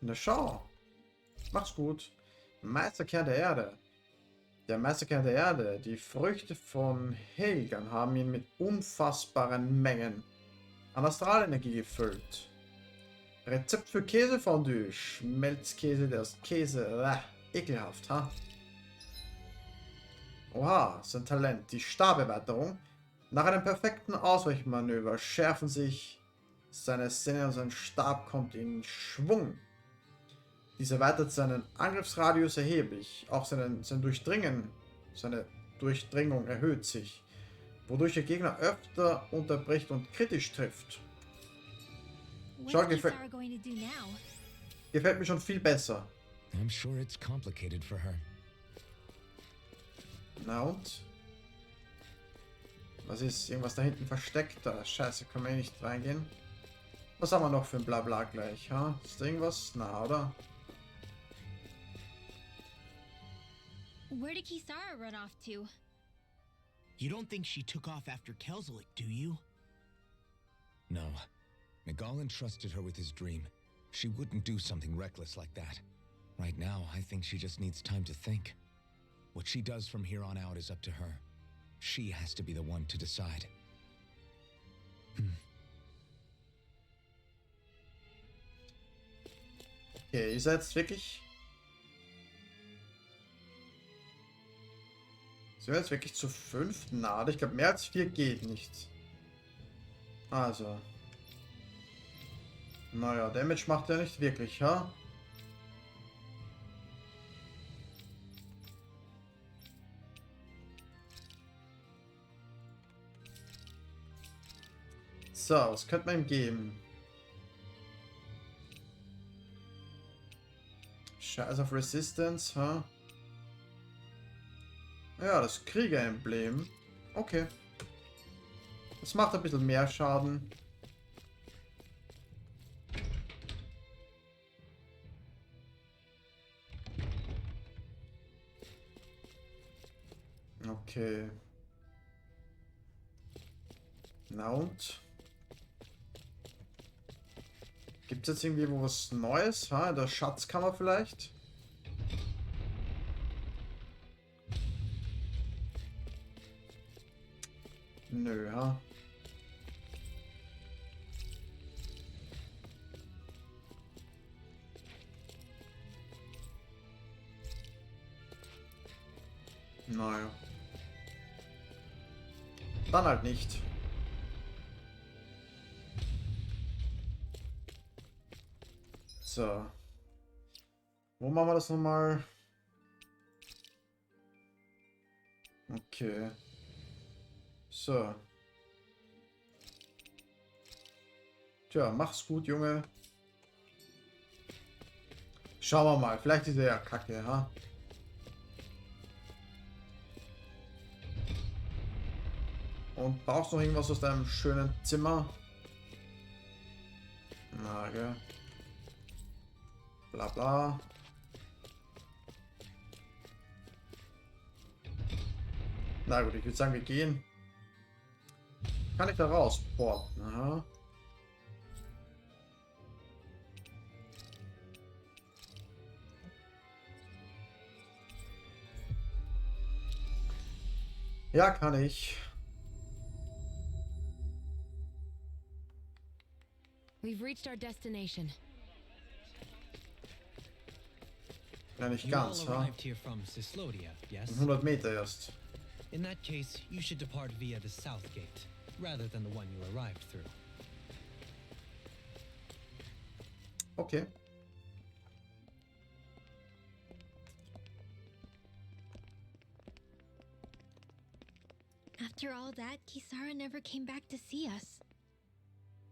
Na schau. Mach's gut. Meisterkern der Erde. Der Meisterkern der Erde. Die Früchte von Helgern haben ihn mit unfassbaren Mengen an Astralenergie gefüllt. Rezept für Käsefondue. Schmelzkäse, der ist Käse. Ekelhaft, ha? Oha, sein Talent. Die Staberweiterung. Nach einem perfekten Ausweichmanöver schärfen sich seine Sinne und sein Stab kommt in Schwung. Dies erweitert seinen Angriffsradius erheblich. Auch seine Durchdringung erhöht sich, wodurch der Gegner öfter unterbricht und kritisch trifft. Schau, What's Kisara going to do now? gefällt mir schon viel besser. I'm sure it's complicated for her. Na und? Was ist? Irgendwas da hinten versteckt? Da, scheiße, können wir hier nicht reingehen. Was haben wir noch für ein Blabla gleich, ha? Ist da irgendwas? Na, oder? Where did Kisara run off to? You don't think she took off after Kelzelik, do you? No. Nagal entrusted her with his dream. She wouldn't do something reckless like that. Right now, I think she just needs time to think. What she does from here on out is up to her. She has to be the one to decide. Okay, ihr seid jetzt wirklich... Sind wir jetzt wirklich zu 5? Na, ich glaube, mehr als 4 geht nicht. Also. Naja, Damage macht er nicht wirklich, ha? So, was könnte man ihm geben? Scheiß auf Resistance, ha? Ja, das Kriegeremblem. Okay. Das macht ein bisschen mehr Schaden. Okay. Na und? Gibt es jetzt irgendwie wo was Neues? Ha? In der Schatzkammer vielleicht? Nö, ha? Naja. Dann halt nicht. So. Wo machen wir das nochmal? Okay. So. Tja, mach's gut, Junge. Schauen wir mal. Vielleicht ist er ja kacke, ha? Und brauchst du noch irgendwas aus deinem schönen Zimmer? Na, gell. Bla bla. Na gut, ich würde sagen, wir gehen. Kann ich da raus? Porten, aha. Ja, kann ich. We've reached our destination. Ja, nicht You all ganz, ha? arrived here from Cislodia, yes? 100 Meter erst. In that case, you should depart via the south gate, rather than the one you arrived through. Okay. After all that, Kisara never came back to see us.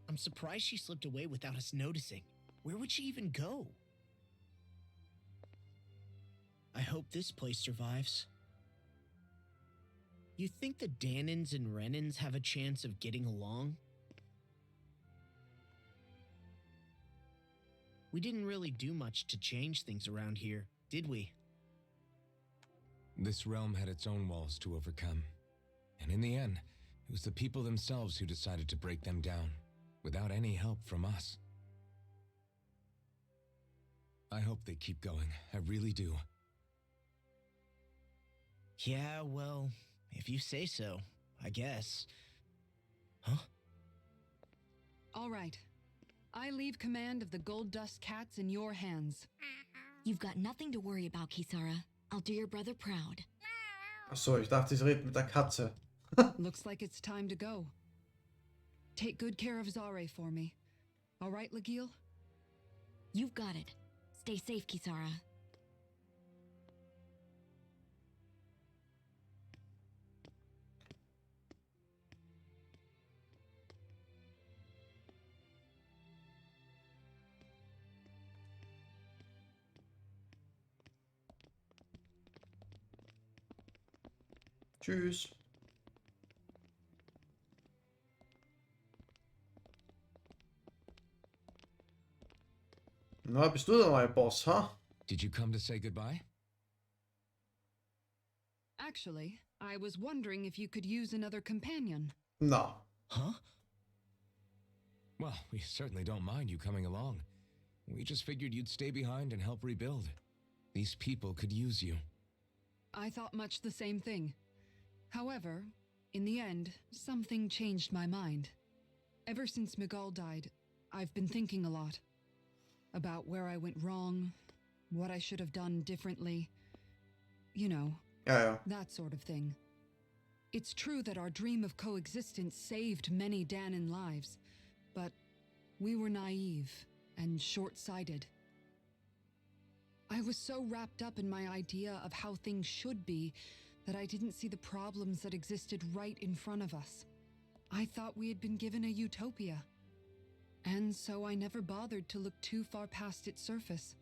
I'm surprised she slipped away without us noticing. Where would she even go? I hope this place survives. You think the Danins and Renins have a chance of getting along? We didn't really do much to change things around here, did we? This realm had its own walls to overcome. And in the end, it was the people themselves who decided to break them down, without any help from us. I hope they keep going. I really do. Yeah, well, if you say so, I guess. Huh? All right. I leave command of the Gold Dust Cats in your hands. You've got nothing to worry about, Kisara. I'll do your brother proud. Achso, ich dachte, sie redet mit der Katze. Looks like it's time to go. Take good care of Zare for me. All right, Legil? You've got it. Stay safe, Kisara. Tschüss. Na, bist du der neue Boss, ha? Did you come to say goodbye? Actually, I was wondering if you could use another companion. Na. Huh? Well, we certainly don't mind you coming along. We just figured you'd stay behind and help rebuild. These people could use you. I thought much the same thing. However, in the end, something changed my mind. Ever since Miguel died, I've been thinking a lot. About where I went wrong, what I should have done differently. You know, Ja. that sort of thing. It's true that our dream of coexistence saved many Danin lives, but we were naive and short-sighted. I was so wrapped up in my idea of how things should be that I didn't see the problems that existed right in front of us. I thought we had been given a utopia. And so I never bothered to look too far past its surface.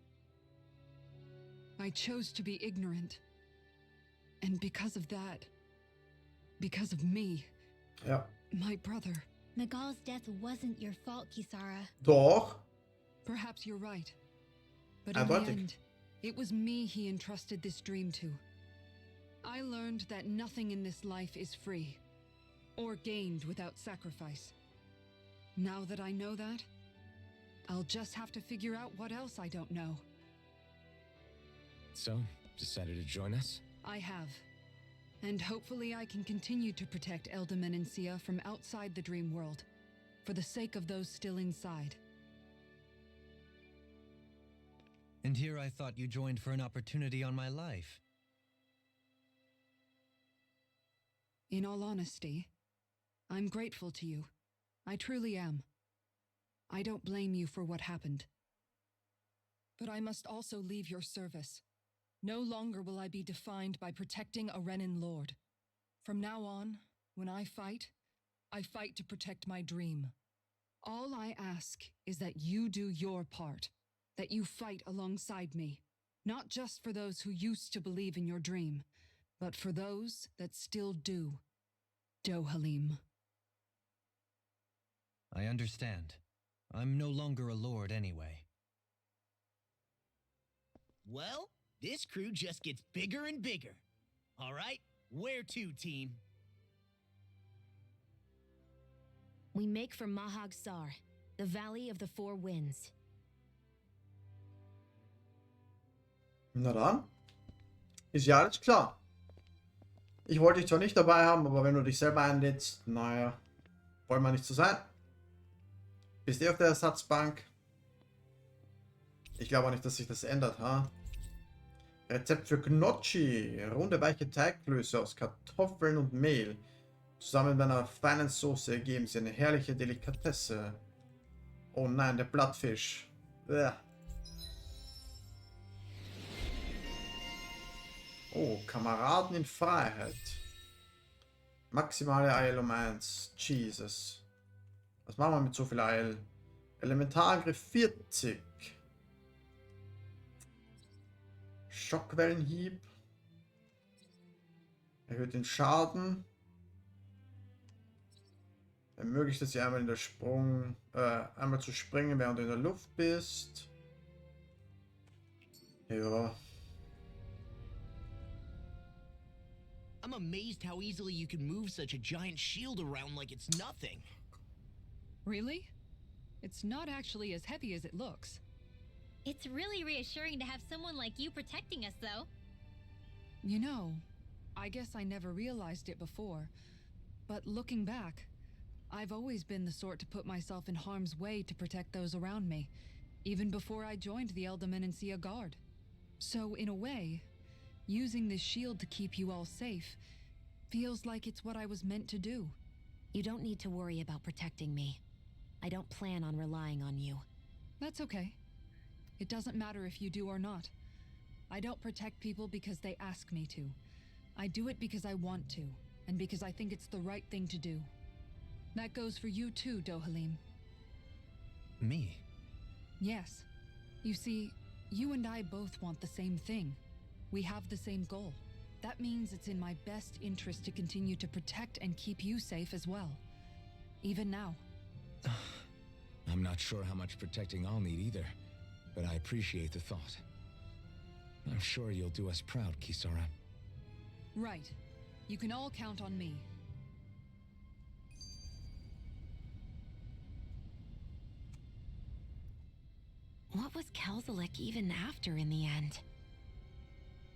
I chose to be ignorant. And because of that, because of me, Ja. my brother, Nagal's death wasn't your fault, Kisara. Doch. perhaps you're right. But in the Eindeutig. end, it was me he entrusted this dream to. I learned that nothing in this life is free. or gained without sacrifice. Now that I know that, I'll just have to figure out what else I don't know. So, decided to join us? I have. And hopefully I can continue to protect Elda Menancia from outside the dream world, for the sake of those still inside. And here I thought you joined for an opportunity on my life. In all honesty, I'm grateful to you. I truly am. I don't blame you for what happened. But I must also leave your service. No longer will I be defined by protecting a Renan Lord. From now on, when I fight to protect my dream. All I ask is that you do your part, that you fight alongside me, not just for those who used to believe in your dream, but for those that still do. Dohalim. I understand. I'm no longer a lord anyway. Well, this crew just gets bigger and bigger. All right, where to, team? We make for Mahag Sar, the Valley of the Four Winds. Na dann. Ist ja alles klar. Ich wollte dich zwar nicht dabei haben, aber wenn du dich selber einlädst, naja, wollen wir nicht so sein. Bist auf der Ersatzbank? Ich glaube auch nicht, dass sich das ändert, ha? Rezept für Gnocchi. Runde weiche Teigklöße aus Kartoffeln und Mehl. Zusammen mit einer feinen Soße ergeben sie eine herrliche Delikatesse. Oh nein, der Blattfisch. Bäh. Oh, Kameraden in Freiheit. Maximale Eil um 1. Jesus. Was machen wir mit so viel Eil? Elementarangriff 40. Schockwellenhieb. Erhöht den Schaden. Ermöglicht es dir einmal in der einmal zu springen, während du in der Luft bist. Ja. I'm amazed how easily you can move such a giant shield around like it's nothing. Really? It's not actually as heavy as it looks. It's really reassuring to have someone like you protecting us, though. You know, I guess I never realized it before, but looking back, I've always been the sort to put myself in harm's way to protect those around me, even before I joined the Elda Menancia Guard. So, in a way, using this shield to keep you all safe feels like it's what I was meant to do. You don't need to worry about protecting me. I don't plan on relying on you. That's okay. It doesn't matter if you do or not. I don't protect people because they ask me to. I do it because I want to, and because I think it's the right thing to do. That goes for you too, Dohalim. Me? Yes. You see, you and I both want the same thing. We have the same goal. That means it's in my best interest to continue to protect and keep you safe as well. Even now. I'm not sure how much protecting I'll need either, but I appreciate the thought. I'm sure you'll do us proud, Kisara. Right. You can all count on me. What was Kelzalek even after in the end?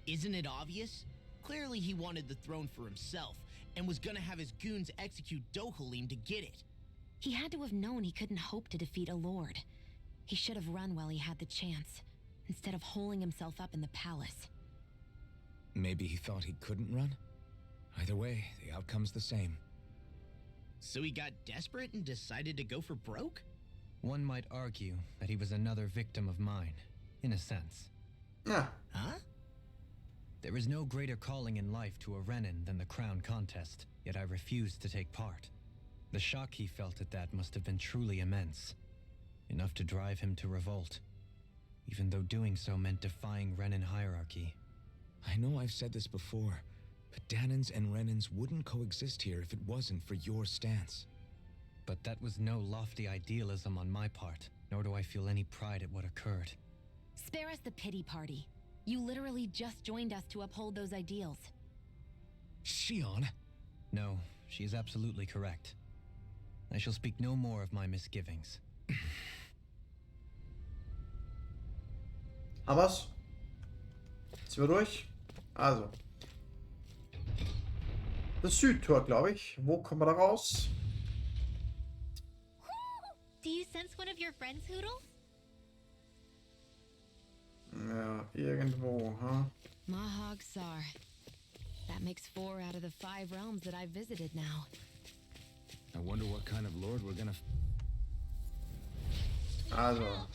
Isn't it obvious? Clearly he wanted the throne for himself, and was gonna have his goons execute Dohalim to get it. He had to have known he couldn't hope to defeat a lord. He should have run while he had the chance, instead of holding himself up in the palace. Maybe he thought he couldn't run? Either way, the outcome's the same. So he got desperate and decided to go for broke? One might argue that he was another victim of mine, in a sense. Yeah. Huh? There is no greater calling in life to a Renan than the crown contest, yet I refused to take part. The shock he felt at that must have been truly immense. Enough to drive him to revolt, even though doing so meant defying Renan hierarchy. I know I've said this before, but Danans and Renans wouldn't coexist here if it wasn't for your stance. But that was no lofty idealism on my part, nor do I feel any pride at what occurred. Spare us the pity party. You literally just joined us to uphold those ideals. Shion? No, she is absolutely correct. I shall speak no more of my misgivings. Haben wir's? Sind wir durch? Also. Das Südtor, glaube ich. Wo kommen wir da raus? Do you sense one of your friends, Hoodles? Ja, irgendwo, huh? Mahog Sar. That makes 4 out of the 5 realms that I've visited now. I wonder what kind of lord we're gonna... Also.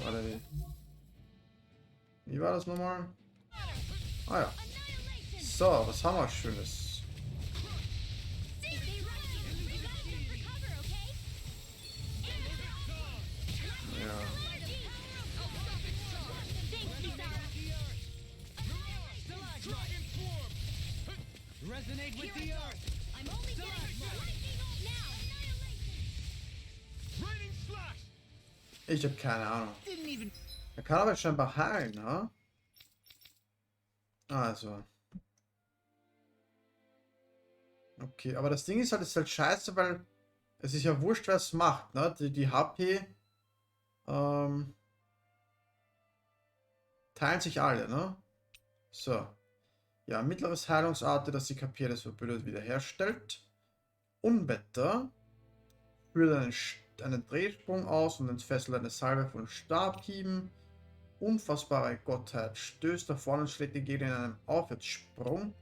Warte, wie war das nochmal? Ah ja. So, was haben wir Schönes? Ja. Resonate with the earth. I'm only getting lightning bolt now. Raining slash! Ich habe keine Ahnung. Didn't even. Er kann aber scheinbar heilen, ne? Also. Okay, aber das Ding ist halt scheiße, weil es ist ja wurscht, wer es macht, ne? Die HP teilen sich alle, ne? So. Ja, mittleres Heilungsarte, das die KP des Verbrüders wiederherstellt. Unwetter führt einen Drehsprung aus und entfesselt eine Salve von Stabhieben. Unfassbare Gottheit stößt nach vorne und schlägt die Gegner in einem Aufwärtssprung.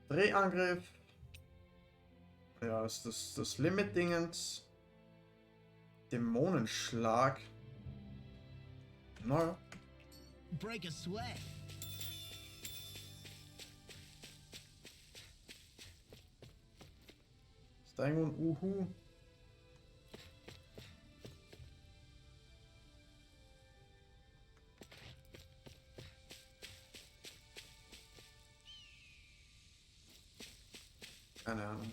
Drehangriff. Ja, das Limit-Dingens. Dämonenschlag. Naja. Break a sweat. Ist da irgendwo ein Uhu? Keine Ahnung.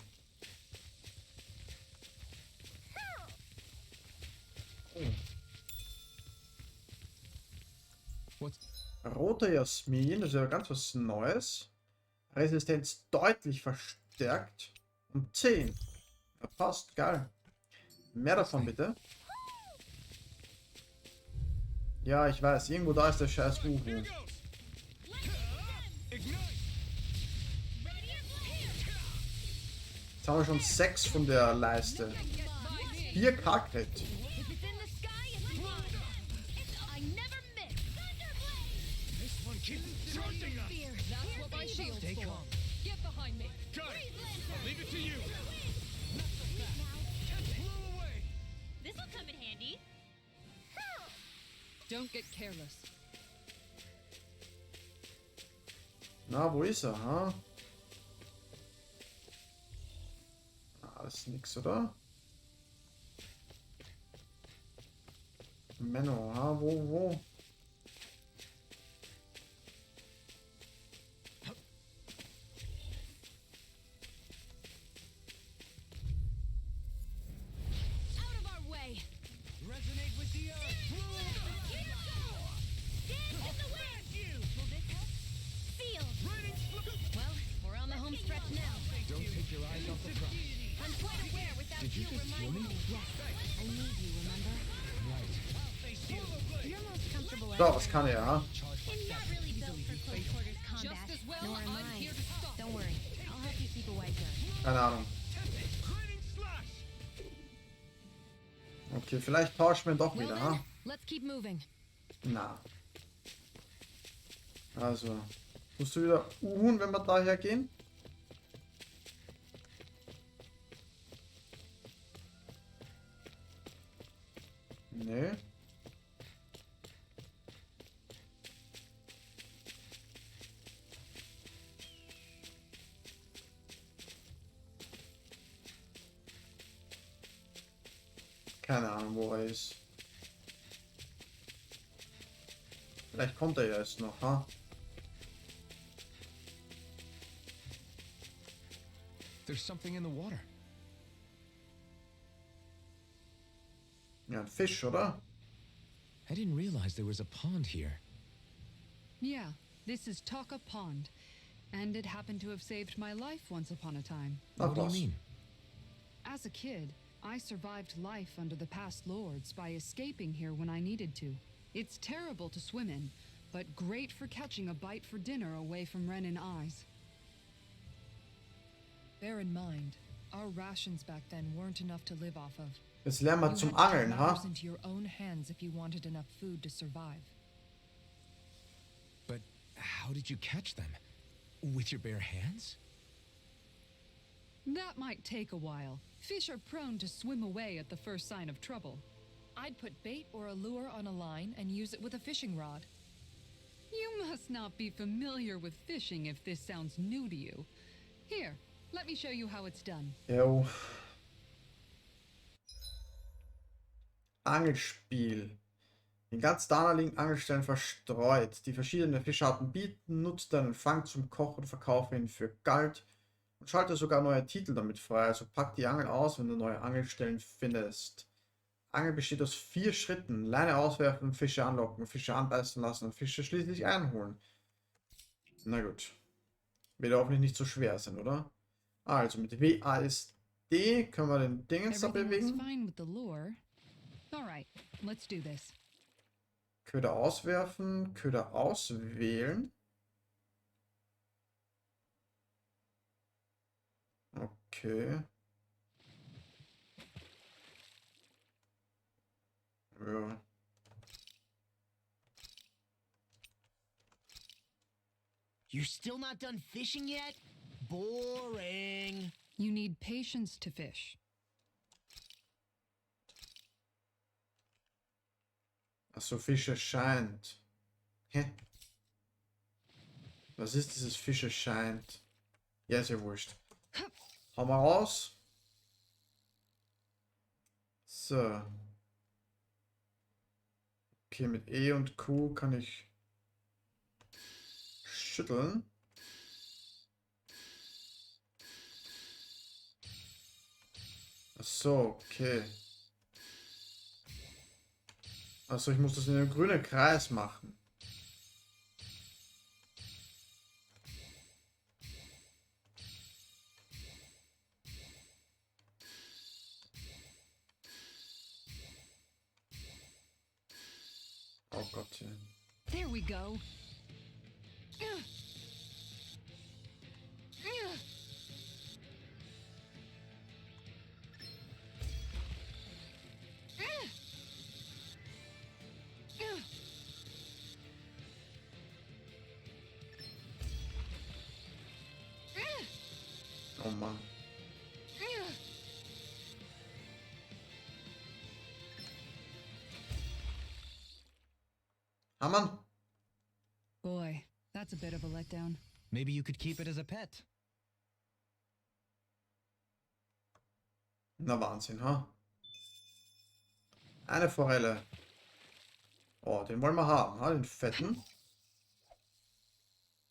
Roter Jasmin, das ist ja ganz was Neues. Resistenz deutlich verstärkt. Um 10. Ja, passt, geil. Mehr davon bitte. Ja, ich weiß, irgendwo da ist der scheiß Uhu. Jetzt haben wir schon 6 von der Leiste. 4 K-Crit. Stay calm. Get behind me. Got it! I'll leave it to you! This'll come in handy. Don't get careless. Na, wo ist er, ha? Ah, das ist nix, oder? Menno, ha? Wo? Resonate with the earth. Well, we're on the home stretch now. Don't take your eyes off the prize. I'm quite aware without Did you you just hear me? Yes, I need you, remember? Right. You're most comfortable So, was kann er, ha? I'm not really built for close quarters combat. Just as well, Nor am I'm I. here to stop. Don't worry, I'll help you keep away, sir. Keine Ahnung. Raining slash! Okay, vielleicht tauschen wir ihn doch Well wieder, then, ha? let's keep moving. Na. Also. Musst du wieder Uhun, wenn wir daher gehen? Nee. Keine Ahnung, wo er ist. Vielleicht kommt er ja erst noch, ha? There's something in the water. Ja, ein Fisch, oder? I didn't realize there was a pond here. Yeah, this is Taka Pond. And it happened to have saved my life once upon a time. What do you mean? As a kid, I survived life under the past lords by escaping here when I needed to. It's terrible to swim in, but great for catching a bite for dinner away from Renin eyes. Bear in mind, our rations back then weren't enough to live off of. Jetzt lernen wir zum Angeln, ha? Into your own hands if you wanted enough food to survive. But how did you catch them? With your bare hands? That might take a while. Fish are prone to swim away at the first sign of trouble. I'd put bait or a lure on a line and use it with a fishing rod. You must not be familiar with fishing if this sounds new to you. Here, let me show you how it's done. Jo. Angelspiel. In ganz Dana liegen Angelstellen verstreut, die verschiedene Fischarten bieten. Nutzt deinen Fang zum Kochen und verkaufe ihn für Geld. Und schalte sogar neue Titel damit frei. Also pack die Angel aus, wenn du neue Angelstellen findest. Angel besteht aus 4 Schritten. Leine auswerfen, Fische anlocken, Fische anbeißen lassen und Fische schließlich einholen. Na gut. Wird hoffentlich nicht so schwer sein, oder? Also mit WASD können wir den Dingens da bewegen. Alright, let's do this. Köder auswerfen, Köder auswählen. Okay. Ja. You're still not done fishing yet? Boring. You need patience to fish. Achso, Fische scheint. Hä? Was ist dieses Fische scheint? Ja, ist ja wurscht. Hau mal raus. So. Okay, mit E und Q kann ich schütteln. Ach so, okay. Also ich muss das in einem grünen Kreis machen. Oh Gott. There we go. Oh Mann. Hamann. Boy, that's a bit of a letdown. Maybe you could keep it as a pet. Na Wahnsinn, ha? Eine Forelle. Oh, den wollen wir haben, ha? Den fetten.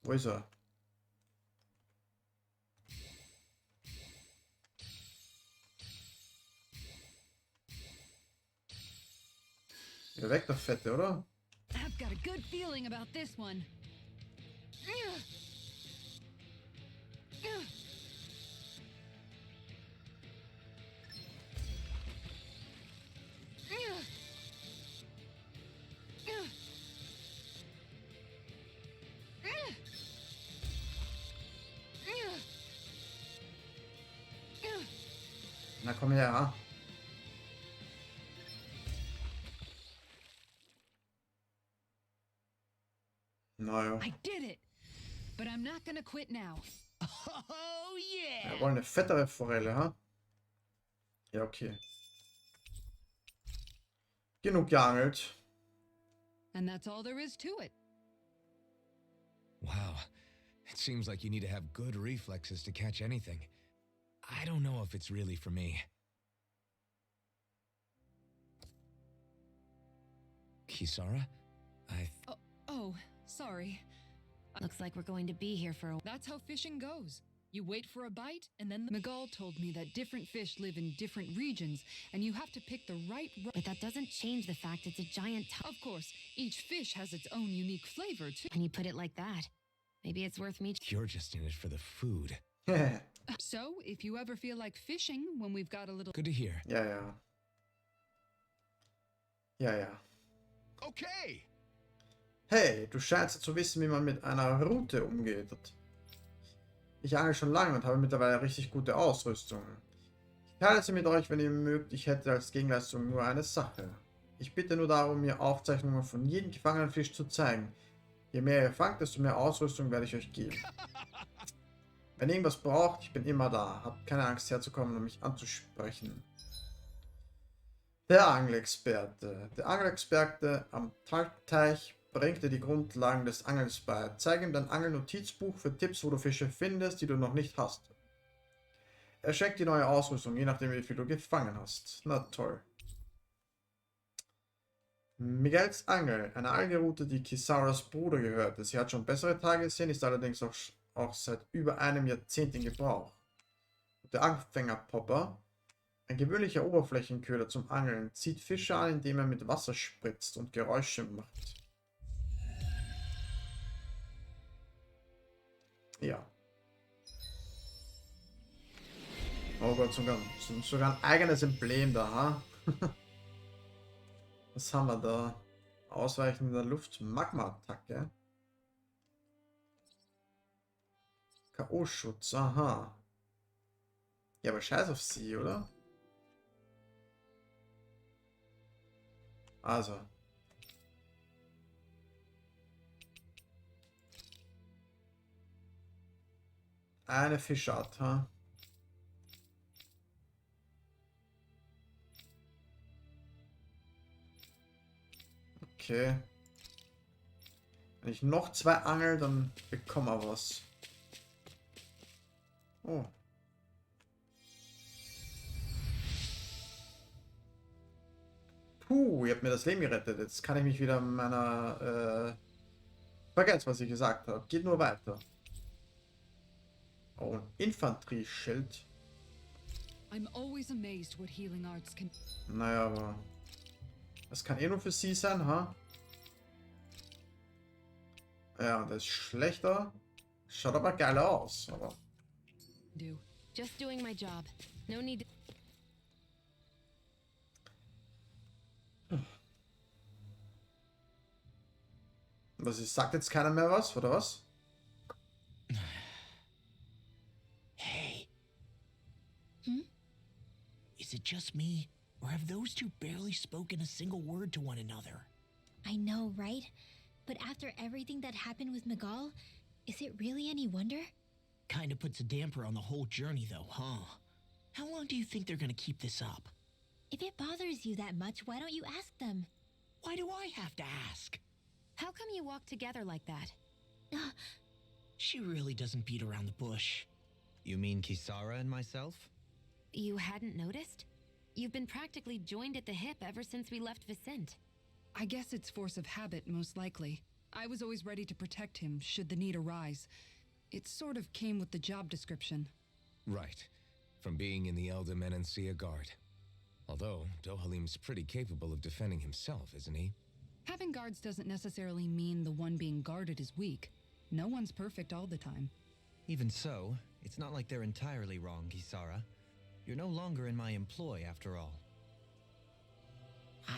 Wo ist er? Wieder weg, der Fette, oder? I've got a good feeling about this one. Na komm her, ha? Naja. I did it! But I'm not gonna quit now. Oh yeah! Wir wollen eine fettere Forelle, ha? Ja, okay. Genug geangelt. And that's all there is to it. Wow. It seems like you need to have good reflexes to catch anything. I don't know if it's really for me. Kisara? Oh, sorry. Looks like we're going to be here for a... That's how fishing goes. You wait for a bite, and then Miguel told me that different fish live in different regions, and you have to pick the right... But that doesn't change the fact it's a giant... Of course, each fish has its own unique flavor, too. When you put it like that, Maybe it's worth me. You're just in it for the food. So, if you ever feel like fishing when we've got a little... Good to hear. Ja, ja. Ja, ja. Okay. Hey, du scheinst zu wissen, wie man mit einer Route umgeht. Ich angel schon lange und habe mittlerweile richtig gute Ausrüstung. Ich teile sie mit euch, wenn ihr mögt. Ich hätte als Gegenleistung nur eine Sache. Ich bitte nur darum, mir Aufzeichnungen von jedem gefangenen Fisch zu zeigen. Je mehr ihr fangt, desto mehr Ausrüstung werde ich euch geben. Wenn ihr irgendwas braucht, ich bin immer da. Habt keine Angst herzukommen und mich anzusprechen. Der Angelexperte. Der Angelexperte am Talgteich bringt dir die Grundlagen des Angelns bei. Zeige ihm dein Angelnotizbuch für Tipps, wo du Fische findest, die du noch nicht hast. Er schenkt dir neue Ausrüstung, je nachdem wie viel du gefangen hast. Na toll. Miguels Angel, eine Angelroute, die Kisaras Bruder gehörte. Sie hat schon bessere Tage gesehen, ist allerdings auch seit über einem Jahrzehnt in Gebrauch. Der Anfängerpopper, ein gewöhnlicher Oberflächenköder zum Angeln, zieht Fische an, indem er mit Wasser spritzt und Geräusche macht. Ja. Oh Gott, sogar ein eigenes Emblem da, ha? Was haben wir da? Ausweichen in der Luft, Magma-Attacke. K.O.-Schutz, aha. Ja, aber scheiß auf sie, oder? Also. Eine Fischart, ha? Okay. Wenn ich noch 2 angel, dann bekomme ich was. Oh. Puh, ihr habt mir das Leben gerettet. Jetzt kann ich mich wieder meiner... vergessen, was ich gesagt habe. Geht nur weiter. Oh, ein Infanterieschild. I'm always amazed what healing arts can... Naja, aber... Das kann eh nur für sie sein, ha? Ja, das ist schlechter. Schaut aber geil aus, aber... do. Just doing my job. No need to... Was ist, sagt jetzt keiner mehr was, oder was? Hey. Is it just me, or have those two barely spoken a single word to one another? I know, right? But after everything that happened with Miguel, is it really any wonder? Kinda puts a damper on the whole journey, though, huh? How long do you think they're gonna keep this up? If it bothers you that much, why don't you ask them? Why do I have to ask? How come you walk together like that? She really doesn't beat around the bush. You mean Kisara and myself? You hadn't noticed? You've been practically joined at the hip ever since we left Vicente. I guess it's force of habit, most likely. I was always ready to protect him, should the need arise. It sort of came with the job description. Right. From being in the Elder Menancia Guard. Although, Dohalim's pretty capable of defending himself, isn't he? Having guards doesn't necessarily mean the one being guarded is weak. No one's perfect all the time. Even so, it's not like they're entirely wrong, Kisara. You're no longer in my employ, after all.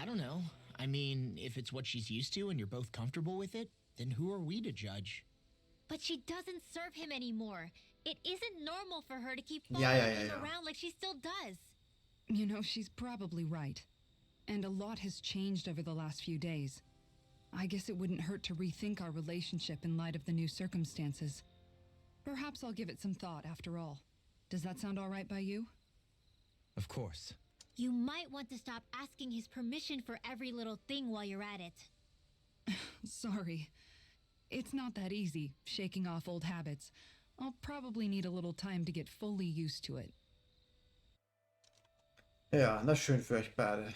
I don't know. I mean, if it's what she's used to and you're both comfortable with it, then who are we to judge? But she doesn't serve him anymore. It isn't normal for her to keep Yeah, following yeah, him yeah. around like she still does. You know, she's probably right. And a lot has changed over the last few days. I guess it wouldn't hurt to rethink our relationship in light of the new circumstances. Perhaps I'll give it some thought after all. Does that sound all right by you? Of course. You might want to stop asking his permission for every little thing while you're at it. Sorry. It's not that easy, shaking off old habits. I'll probably need a little time to get fully used to it. Ja, na schön für euch beide.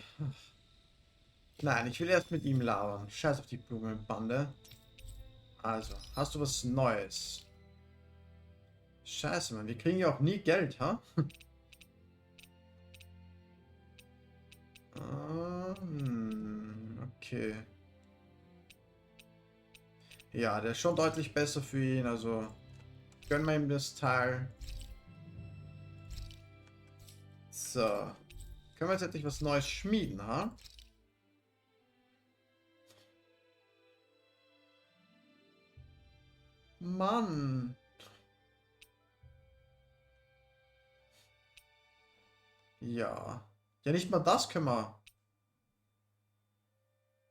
Nein, ich will erst mit ihm labern. Scheiß auf die Blumenbande. Also, hast du was Neues? Scheiße, Mann, wir kriegen ja auch nie Geld, ha? Okay. Ja, der ist schon deutlich besser für ihn, also gönnen wir ihm das Teil. So. Können wir jetzt endlich was Neues schmieden, ha? Mann. Ja. Ja, nicht mal das können wir.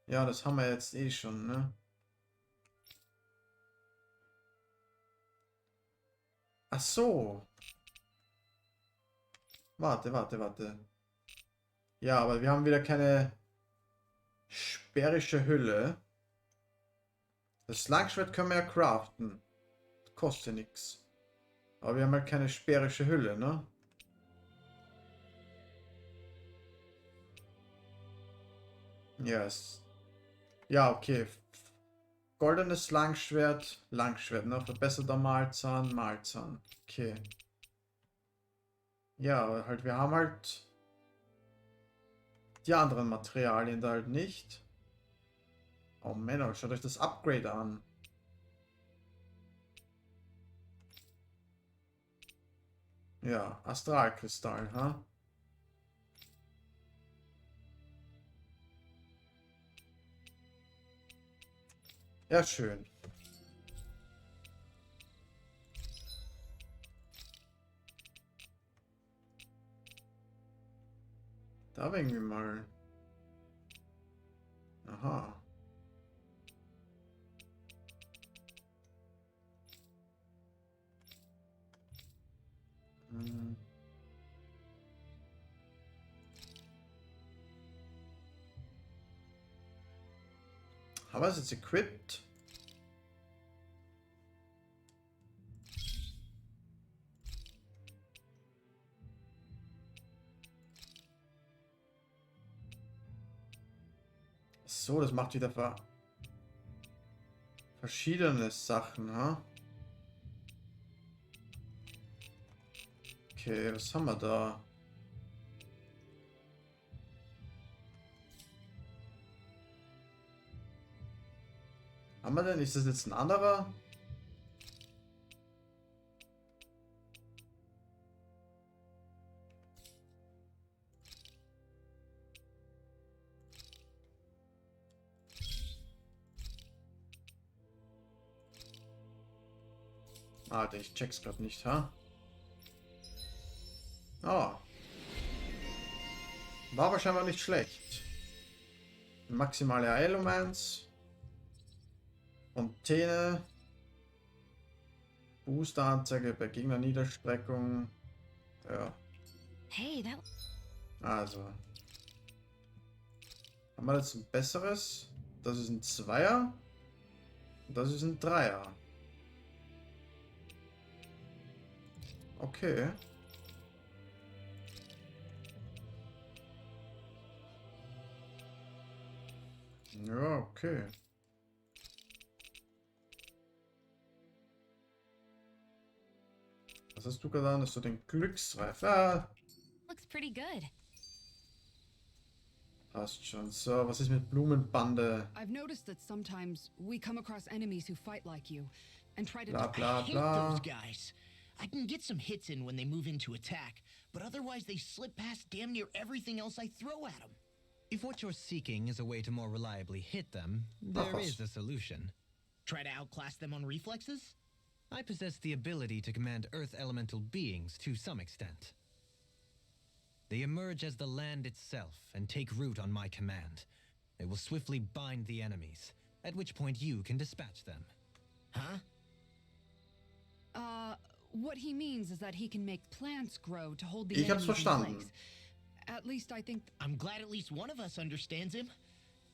Ja, das haben wir jetzt eh schon, ne? Ach so. Warte. Ja, aber wir haben wieder keine sperrische Hülle. Das Slangschwert können wir ja craften. Kostet nichts. Aber wir haben halt keine sperrische Hülle, ne? Yes. Ja, okay. Goldenes Langschwert, ne? Verbesserter Mahlzahn. Okay. Ja, halt, wir haben halt die anderen Materialien da halt nicht. Oh Männer, schaut euch das Upgrade an. Ja, Astralkristall, ha? Ja, schön. Da werden wir mal. Aha. Hm. Haben wir es jetzt equipped? So, das macht wieder verschiedene Sachen, ha? Okay, was haben wir da? Haben wir denn? Ist das jetzt ein anderer? Alter, ich check's gerade nicht, ha? Oh. War aber scheinbar nicht schlecht. Maximale Heilung 1. Fontäne. Booster-Anzeige bei Gegnerniederstreckung. Ja, Hey, that also. Haben wir jetzt ein besseres? Das ist ein Zweier. Und das ist ein Dreier. Okay. Ja, okay. Was hast du getan? Hast du den Glücksreif? Ah, looks pretty good. passt schon. So, was ist mit Blumenbande? I've noticed that sometimes we come across enemies who fight like you and try to. Bla I bla hate bla. those guys. I can get some hits in when they move into attack, but otherwise they slip past damn near everything else I throw at them. If what you're seeking is a way to more reliably hit them, there is a solution. Try to outclass them on reflexes? I possess the ability to command Earth elemental beings to some extent. They emerge as the land itself and take root on my command. They will swiftly bind the enemies, at which point you can dispatch them. Huh? What he means is that he can make plants grow to hold the Ich hab's enemies in verstanden. place. At least I think. I'm glad at least one of us understands him.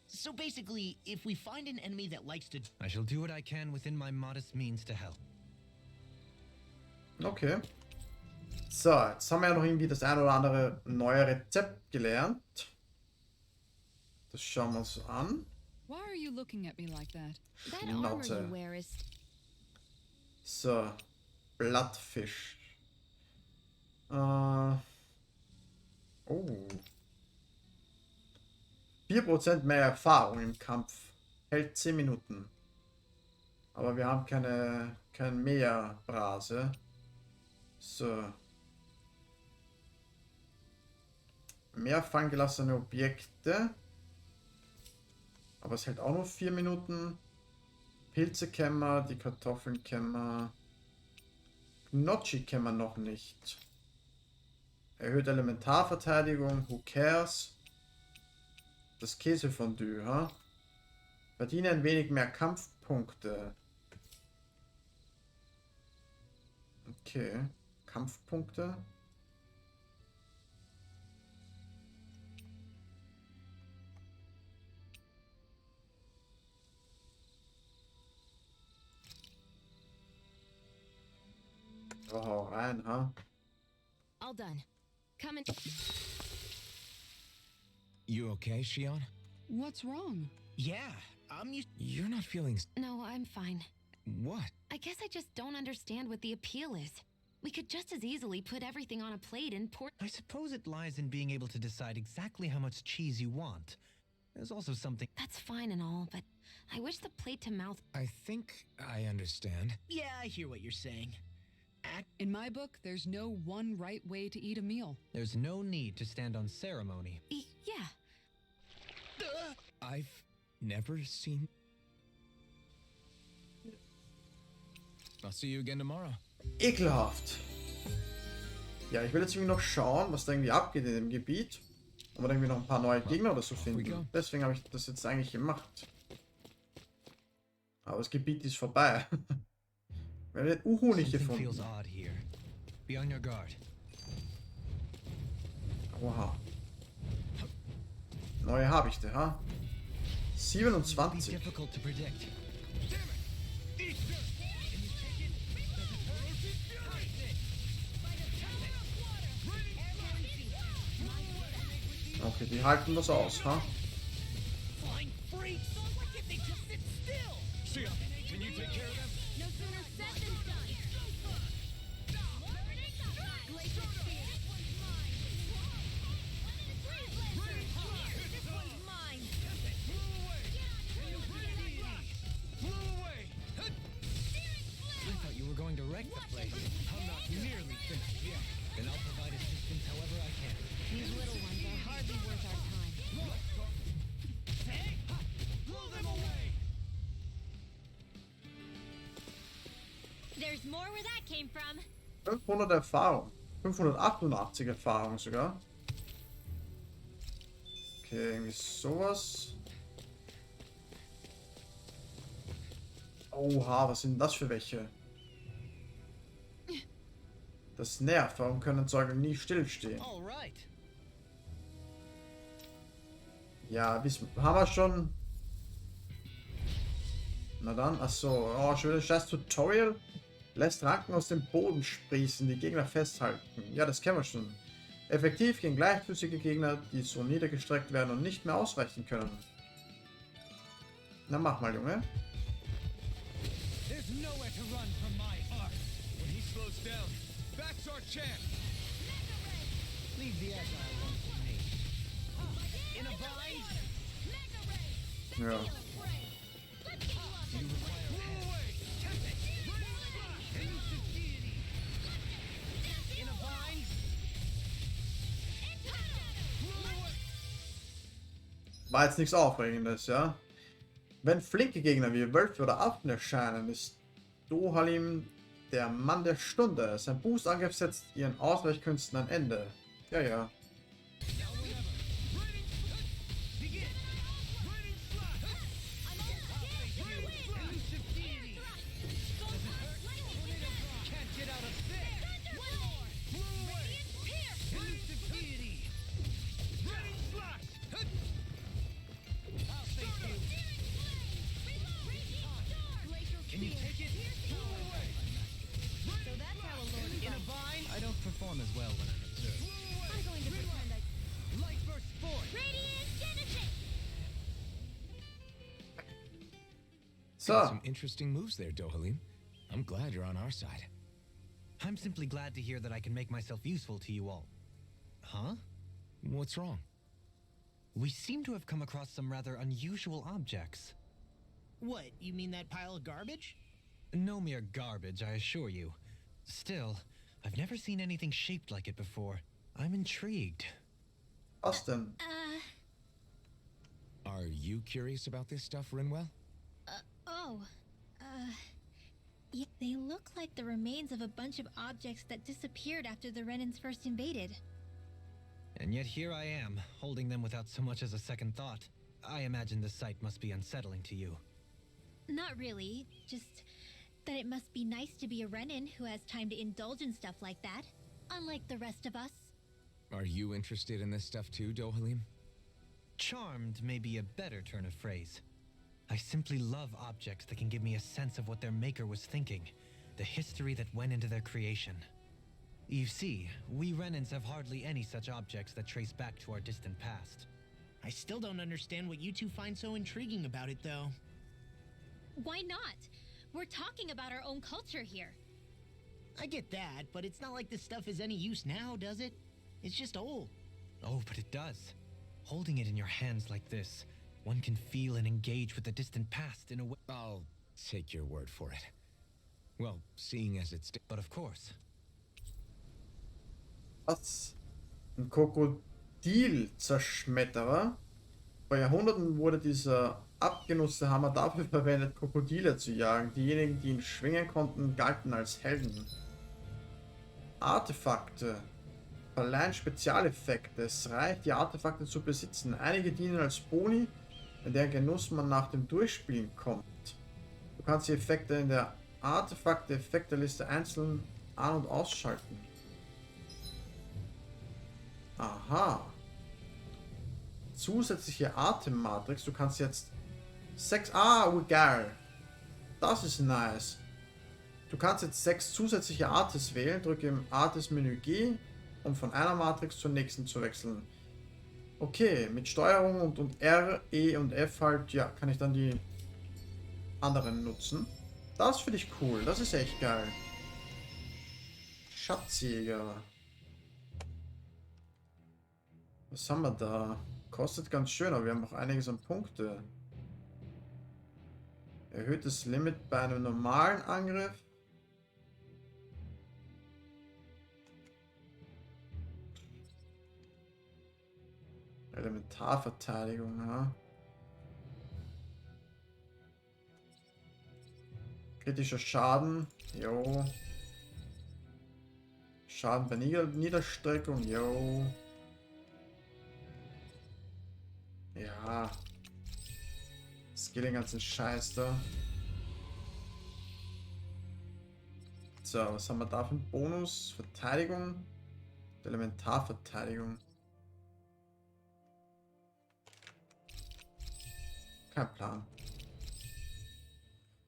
So basically, if we find an enemy that likes to... I shall do what I can within my modest means to help. Okay. So, jetzt haben wir ja noch irgendwie das ein oder andere neue Rezept gelernt. Das schauen wir uns an. Why are you looking at me like that? That armor Schnauze. you wear is So, Blattfisch. Oh. 4% mehr Erfahrung im Kampf. Hält 10 Minuten. Aber wir haben kein Meerbrase. So. Mehr fanggelassene Objekte. Aber es hält auch nur 4 Minuten. Pilze kennen wir, die Kartoffeln kennen wir. Gnocchi kennen wir noch nicht. Erhöht Elementarverteidigung, who cares? Das Käsefondue, ha? Verdiene ein wenig mehr Kampfpunkte. Okay. Kampfpunkte. Oh, hau rein, ha? All done. Come and... You okay, Shion? What's wrong? Yeah, I'm used. You're not feeling... No, I'm fine. What? I guess I just don't understand what the appeal is. We could just as easily put everything on a plate and pour... I suppose it lies in being able to decide exactly how much cheese you want. There's also something... That's fine and all, but I wish the plate-to-mouth... I think I understand. Yeah, I hear what you're saying. In my book, there's no one right way to eat a meal. There's no need to stand on ceremony. Yeah. I've never seen... I'll see you again tomorrow. Ekelhaft. Ja, ich will jetzt irgendwie noch schauen, was da irgendwie abgeht in dem Gebiet. Ob wir da irgendwie noch ein paar neue Gegner oder so finden. Deswegen habe ich das jetzt eigentlich gemacht. Aber das Gebiet ist vorbei. Wir haben den Uhu nicht gefunden. Oha. Neue Habichte, ha? 27. Okay, die halten das aus, ha? There's more where that came from. 500 Erfahrung. 588 Erfahrung sogar. Okay, irgendwie sowas. Oha, was sind das für welche? Das nervt, warum können Zeugen nie stillstehen? Ja, haben wir schon. Na dann, achso, oh, schon wieder das Tutorial. Lässt Ranken aus dem Boden sprießen, die Gegner festhalten. Ja, das kennen wir schon. Effektiv gegen gleichfüßige Gegner, die so niedergestreckt werden und nicht mehr ausweichen können. Na, mach mal, Junge. Ja. War jetzt nichts Aufregendes, ja. Wenn flinke Gegner wie Wölfe oder Affen erscheinen, ist Dohalim der Mann der Stunde. Sein Boostangriff setzt ihren Ausweichkünsten ein Ende. Ja, ja. Some interesting moves there, Dohalim. I'm glad you're on our side. I'm simply glad to hear that I can make myself useful to you all. Huh? What's wrong? We seem to have come across some rather unusual objects. What, you mean that pile of garbage? No mere garbage, I assure you. Still, I've never seen anything shaped like it before. I'm intrigued. Was denn? Are you curious about this stuff, Rinwell? Oh. Yeah, they look like the remains of a bunch of objects that disappeared after the Renans first invaded. And yet here I am, holding them without so much as a second thought. I imagine the sight must be unsettling to you. Not really, just that it must be nice to be a Renan who has time to indulge in stuff like that, unlike the rest of us. Are you interested in this stuff too, Dohalim? Charmed may be a better turn of phrase. I simply love objects that can give me a sense of what their maker was thinking, the history that went into their creation. You see, we Renans have hardly any such objects that trace back to our distant past. I still don't understand what you two find so intriguing about it, though. Why not? We're talking about our own culture here. I get that, but it's not like this stuff is any use now, does it? It's just old. Oh, but it does. Holding it in your hands like this, one can feel and engage with the distant past in a way. I'll take your word for it. Well, seeing as it's... But of course. Was? Ein Krokodilzerschmetterer? Vor Jahrhunderten wurde dieser abgenutzte Hammer dafür verwendet, Krokodile zu jagen. Diejenigen, die ihn schwingen konnten, galten als Helden. Artefakte verleihen Spezialeffekte. Es reicht, die Artefakte zu besitzen. Einige dienen als Boni, in deren Genuss man nach dem Durchspielen kommt. Du kannst die Effekte in der Artefakte-Effekte-Liste einzeln an- und ausschalten. Aha. Zusätzliche Atemmatrix. Du kannst jetzt 6... Ah, oh, geil. Das ist nice. Du kannst jetzt 6 zusätzliche Artes wählen. Drücke im Artes-Menü G, um von einer Matrix zur nächsten zu wechseln. Okay, mit Steuerung und R, E und F halt, ja, kann ich dann die anderen nutzen. Das finde ich cool. Das ist echt geil. Schatzjäger. Was haben wir da? Kostet ganz schön, aber wir haben noch einiges an Punkte. Erhöhtes Limit bei einem normalen Angriff. Elementarverteidigung, ja. Kritischer Schaden, jo. Schaden bei Niederstreckung, jo. Ja. Skilling ganzen Scheiß da. So, was haben wir da für einen Bonus? Verteidigung. Elementarverteidigung. Kein Plan.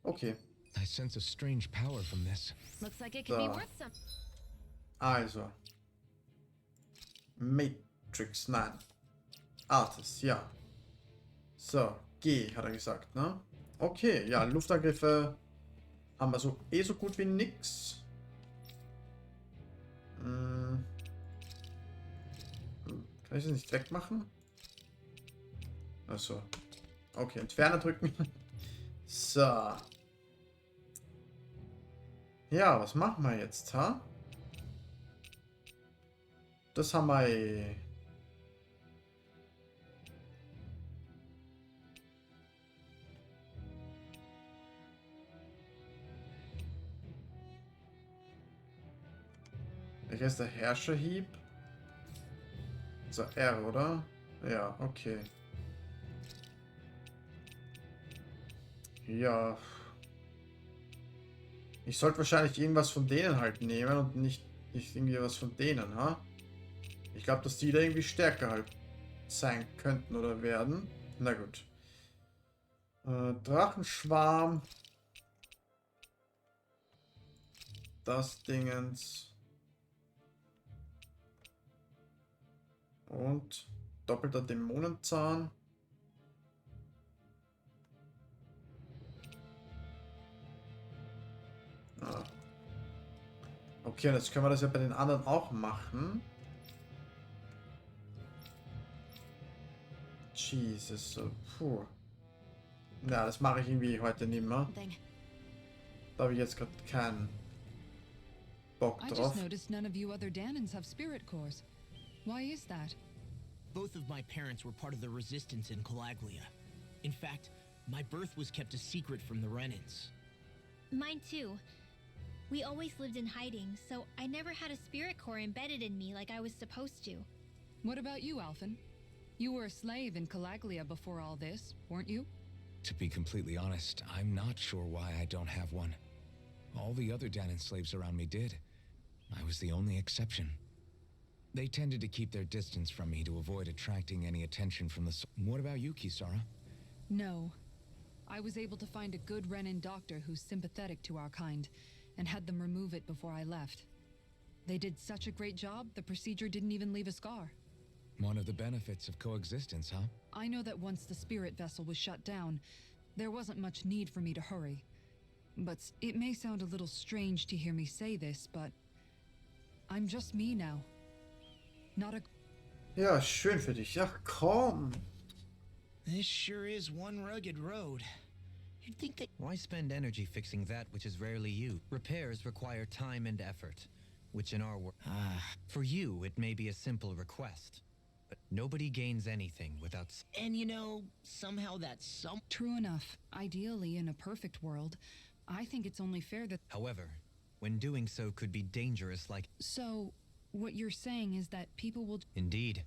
Okay. I sense a strange power from this. Looks like it could be So. worth some. Also. Matrix, nein. Artis, ja. So, G hat er gesagt, ne? Okay, ja, Luftangriffe haben wir so so gut wie nix. Kann ich das nicht wegmachen? Achso. Okay, Entferner drücken. So. Ja, was machen wir jetzt, ha? Das haben wir... Welcher ist der Herrscherhieb? So, R, oder? Ja, okay. Ja. Ich sollte wahrscheinlich irgendwas von denen halt nehmen und nicht irgendwie was von denen, ha? Ich glaube, dass die da irgendwie stärker halt sein könnten oder werden. Na gut. Drachenschwarm. Das Dingens. Und doppelter Dämonenzahn. Ah. Okay, und jetzt können wir das ja bei den anderen auch machen. Jesus, so, puh. Ja, das mache ich irgendwie heute nicht mehr. Da habe ich jetzt gerade keinen Bock I just drauf. noticed none of you other Danans have spirit cores. Why is that? Both of my parents were part of the resistance in Calaglia. In fact, my birth was kept a secret from the Renans. Mine too. We always lived in hiding, so I never had a spirit core embedded in me like I was supposed to. What about you, Alphen? You were a slave in Calaglia before all this, weren't you? To be completely honest, I'm not sure why I don't have one. All the other Danon slaves around me did. I was the only exception. They tended to keep their distance from me to avoid attracting any attention from the... What about you, Kisara? No. I was able to find a good Renin doctor who's sympathetic to our kind, and had them remove it before I left. They did such a great job, the procedure didn't even leave a scar. One of the benefits of coexistence, huh? I know that once the spirit vessel was shut down, there wasn't much need for me to hurry. But it may sound a little strange to hear me say this, but I'm just me now. Not a... Ja, schön für dich. Ja, komm. This sure is one rugged road. You'd think that... Why spend energy fixing that which is rarely used? Repairs require time and effort, which in our world... For you, it may be a simple request. But nobody gains anything without... And you know, somehow that's some... True enough. Ideally, in a perfect world, I think it's only fair that... However, when doing so could be dangerous like... So, what you're saying is that people will... Indeed.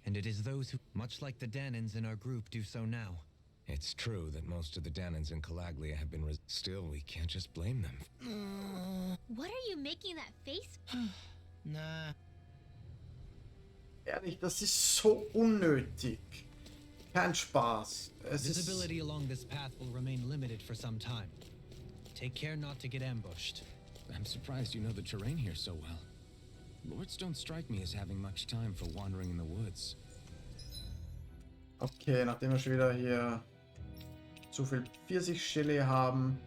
And it is those who, much like the Danons in our group, do so now. It's true that most of the Danons in Calaglia have been Still, we can't just blame them. What are you making that face? Nah. Ehrlich, das ist so unnötig. Kein Spaß. Es ist... Visibility along this path will remain limited for some time. Take care not to get ambushed. I'm surprised you know the terrain here so well. Lords don't strike me as having much time for wandering in the woods. Okay, nachdem wir schon wieder hier zu viel Pfirsichgelee haben,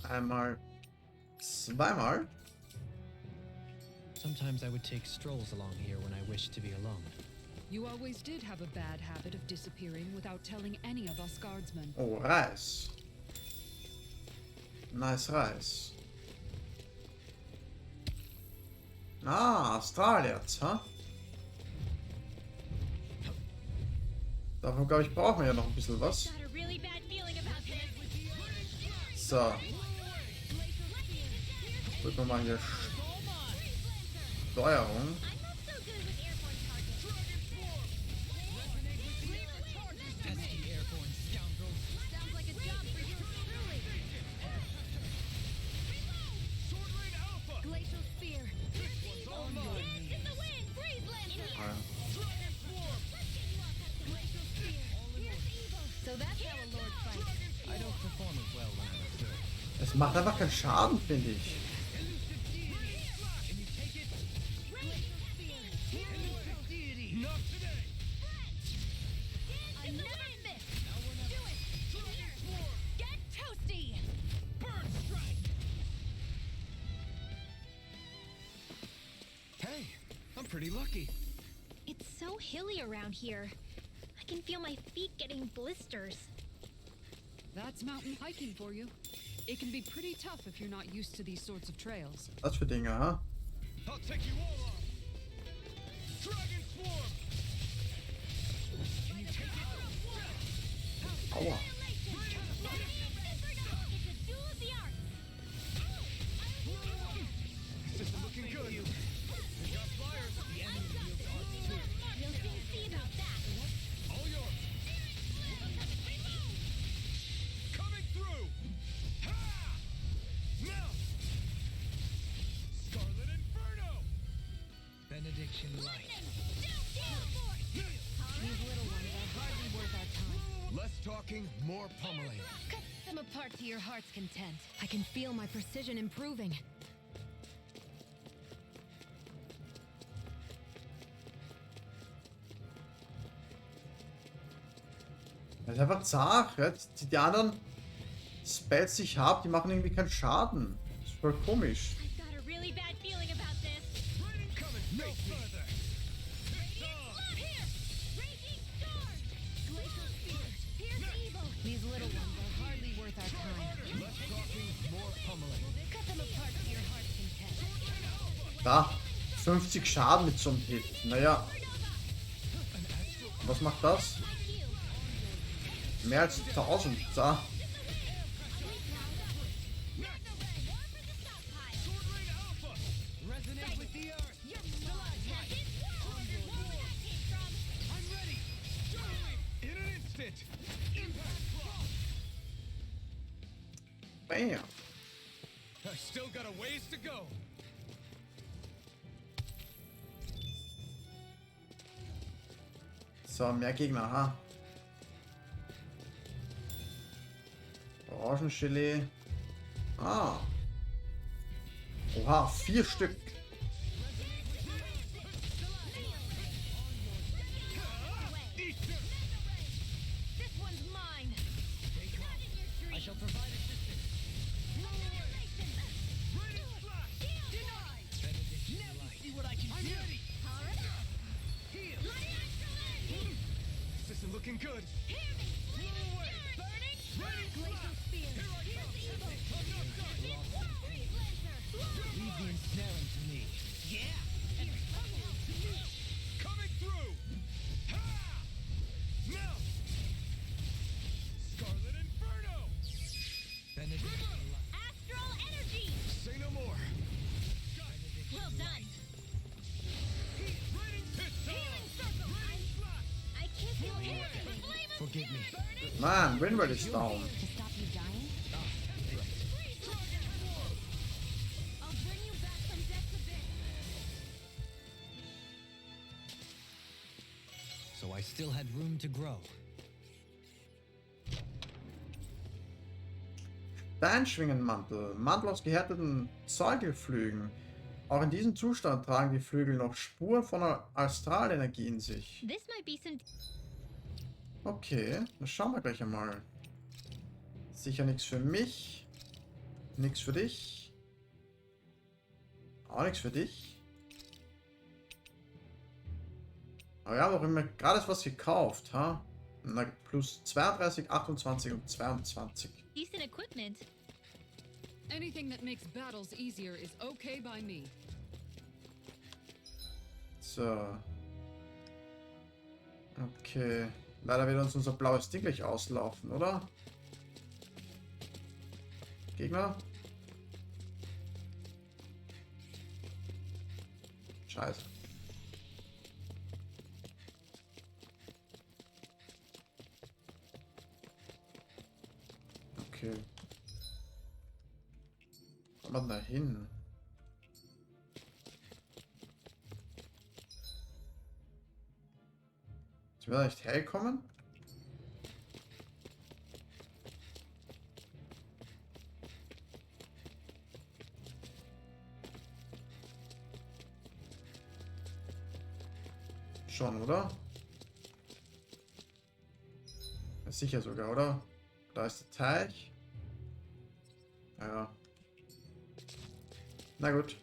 einmal, zweimal. Sometimes I would take strolls along here when I wished to be alone. You always did have a bad habit of disappearing without telling any of us guardsmen. Oh, Reis. Nice Reis. Ah, Astralerz, ha? Davon, glaube ich, brauchen wir ja noch ein bisschen was. Got a really bad feeling about this. So. Drücken wir mal hier Steuerung. I'm not so good with airborne targets. Pesky airborne scoundrels. Sounds like a job for you truly. Glacial spear. Dance in the wind. Breeze Lancer. Ah, ja. So that's how a lord fights. I don't perform as well when I'm observed. Es macht einfach keinen Schaden, finde ich. I never miss. Do it. Get toasty. Bird strike! Hey, I'm pretty lucky. It's so hilly around here. I can feel my feet getting blisters. That's mountain hiking for you. It can be pretty tough if you're not used to these sorts of trails. Was für Dinge, ha? I'll take you all on! Dragon Swarm! Can you take it? Aua. This isn't looking good. We got flyers. The enemy wields ours too. You'll soon see about that. All yours. Coming through! Ha! Now! Scarlet Inferno! Benediction light. These little ones are hardly worth our time. Less talking, more pummeling. Cut them apart to your heart's content. I can feel my precision improving. Das ist einfach zart. Ja? Die anderen Spells, die ich habe, die machen irgendwie keinen Schaden. Das ist voll komisch. I've got a really bad feeling about this. Coming no further! Here! Raging storm! Glacial spear! Here's evil! These little ones are hardly worth our time. Less talking, more pummeling. Da, 50 Schaden mit so einem Hit. Naja. Was macht das? Mehr als 1000. Da. Bam. I still got a ways to go. So, mehr Gegner, ha. Orangengelee. Ah. Oha, 4 Stück. I shall provide assistance. See what I can do. This isn't looking good. Leave the ensnaring to me. Coming through. Ha! Melt. Scarlet Inferno. Astral energy! Say no more. Well done. Pistol. I can't feel anything. Forgive me. Man, Winward is down. To stop you dying? I'll bring you back from death's abyss. So I still had room to grow. Beinschwingenmantel. Mantel aus gehärteten Zeugelflügen. Auch in diesem Zustand tragen die Flügel noch Spuren von Astralenergie in sich. This might be some. Okay, dann schauen wir gleich einmal. Sicher nichts für mich. Nichts für dich. Auch nichts für dich. Aber ja, warum immer gerade was gekauft, ha? Na, plus 32, 28 und 22. Decent equipment. Anything that makes battles easier is okay by me. So. Okay. Leider wird uns unser blaues Ding gleich auslaufen, oder? Gegner? Scheiße. Okay. Wo kommt man da hin? Sind wir da nicht hergekommen? Schon, oder? Ja, sicher sogar, oder? Da ist der Teich. Ja. Na gut.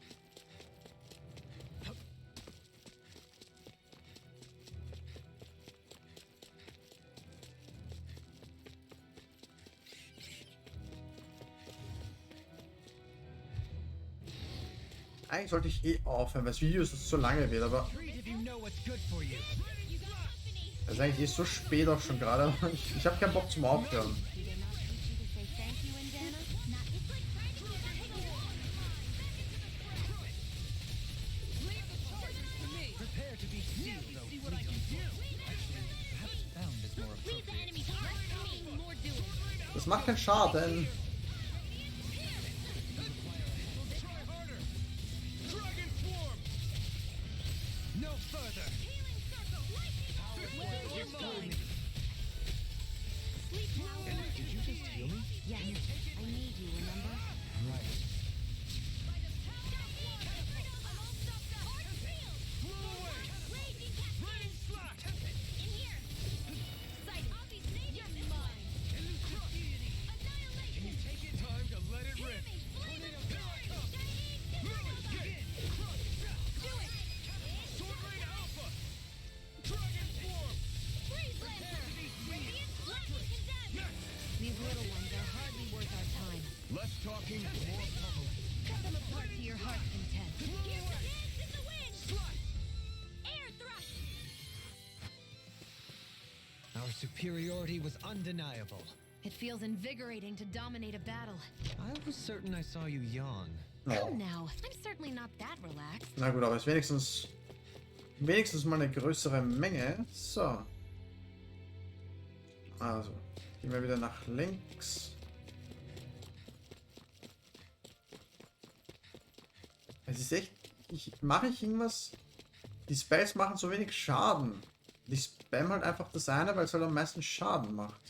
Eigentlich sollte ich eh aufhören, weil das Video ist so lange wird, aber Treat if you know what's good for you. es ist eigentlich so spät auch schon gerade. Ich habe keinen Bock zum Aufhören. Prepare to be sealed, though. See what I can do. Actually, perhaps bound is more appropriate. Das macht keinen Schaden. No further. Did you just heal me? Yes, I need you, remember? Right. Time to let it rip. Sword Rain Alpha. Dragon Form. These little ones are hardly worth our time. Less talking, more pummeling. Cut them apart to your heart's content. Dance in the wind! Air thrust! Our superiority was undeniable. It feels invigorating to dominate a battle. I was certain I saw you yawn. Oh. Come now, I'm certainly not that relaxed. Na gut, aber ist wenigstens mal eine größere Menge. So. Also, gehen wir wieder nach links. Es ist echt... Mache ich irgendwas? Die Spells machen so wenig Schaden. Ich spam halt einfach das eine, weil es halt am meisten Schaden macht.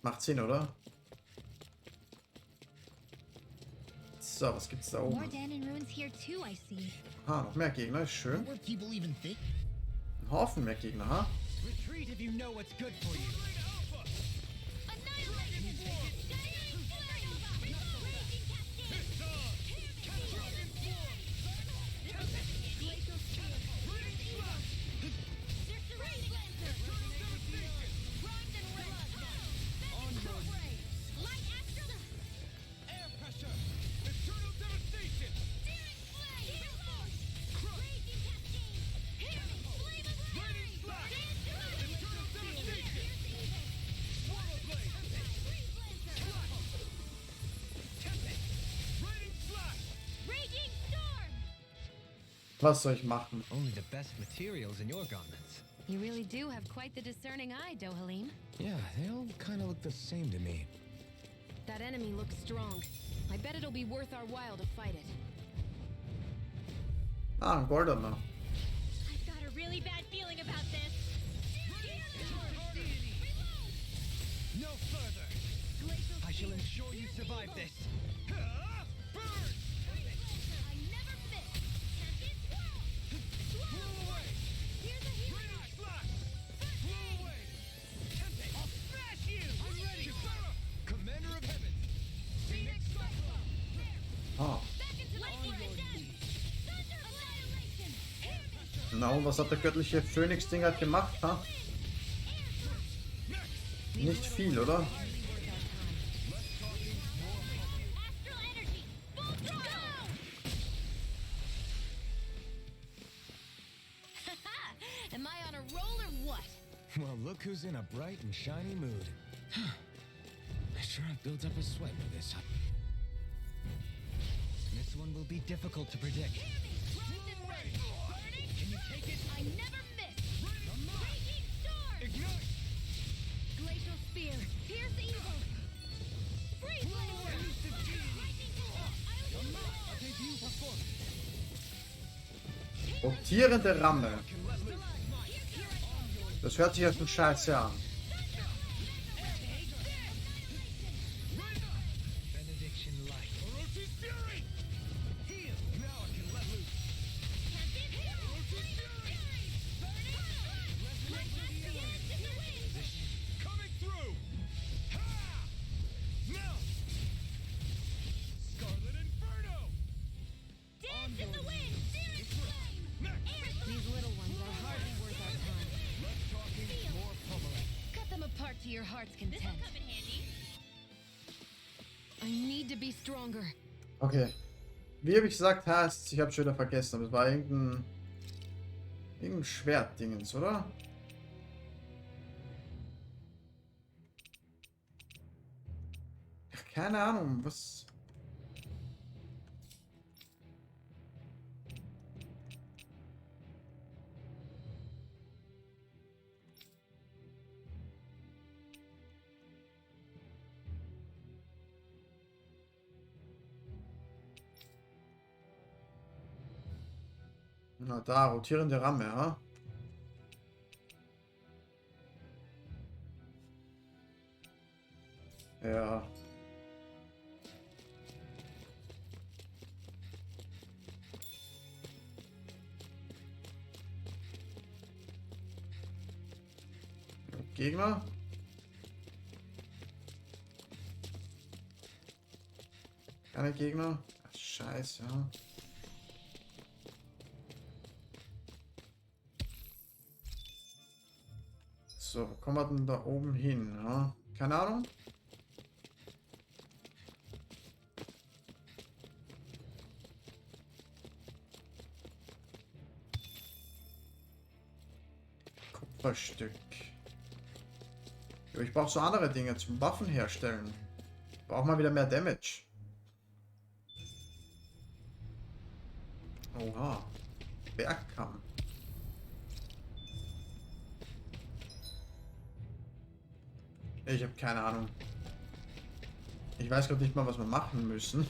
Macht Sinn, oder? So, was gibt's da More oben? Danon ruins here too, I see. Ah, noch mehr Gegner, ist schön. What were people even think? Ein Haufen mehr Gegner, ha? Retreat if you know what's good for you. Was soll ich machen? Only the best materials in your garments. You really do have quite the discerning eye, Dohalim. Yeah, they all kind of look the same to me. That enemy looks strong. I bet it'll be worth our while to fight it. Ah, ein goldener. I've got a really bad feeling about this. No further. I shall ensure you survive this. I never miss. Champion swirl! Swirl away! Here's a healing I'll smash you! I'm ready! Commander of Heaven! Phoenix Cyclone! Ah. Back into the forest den! Thunder Annihilation! Hear me! Na, und was hat der göttliche Phönix-Ding halt gemacht, ha? Nicht viel, oder? Astral energy! Full throttle! Am I on a roll or what? Well, look who's in a bright and shiny mood. I sure have built up a sweat for this. This one will be difficult to predict. Can you take it? I never miss! Raging storm! Glacial spear! Pierce evil! Freeze laser! Lightning bolt! Rotierende Ramme. Das hört sich erst ein Scheiße an. Benediction light. Orochi's fury! Heal! Now I can let loose. Coming through! Ha! Now! Scarlet Inferno! Dance in the wind! Searing flame! Air These little ones are hardly worth our time. Less talking, more pummeling. Cut them apart to your heart's This'll content. come in handy. I need to be stronger. Okay. Wie habe ich gesagt, heißt, ich habe schon wieder vergessen, aber es war irgendein Schwertdingens, oder? Ach, keine Ahnung, was... Na da, rotierende Ramme, ha? Ja. Gegner. Keine Gegner. Ach, Scheiße, ja. So, wo kommen wir denn da oben hin? Ja? Keine Ahnung. Kupferstück. Ich brauche so andere Dinge zum Waffen herstellen. Brauche mal wieder mehr Damage. Oha. Bergkamm. Ich habe keine Ahnung. Ich weiß gerade nicht mal, was wir machen müssen.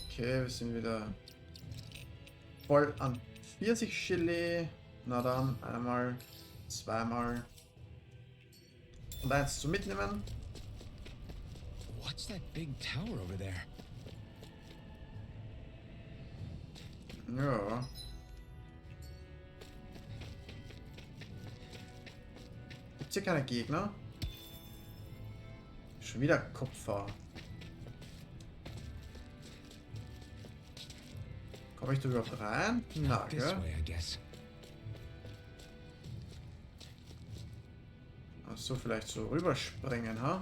Okay, wir sind wieder voll an Pfirsichgelee. Na dann, einmal, zweimal. Und eins zum Mitnehmen. What's that big tower over there? Ja. Gibt's hier keine Gegner? Schon wieder Kupfer. Komme ich da überhaupt rein? Na, This gell? way, I guess. Ach so, vielleicht so rüberspringen, ha?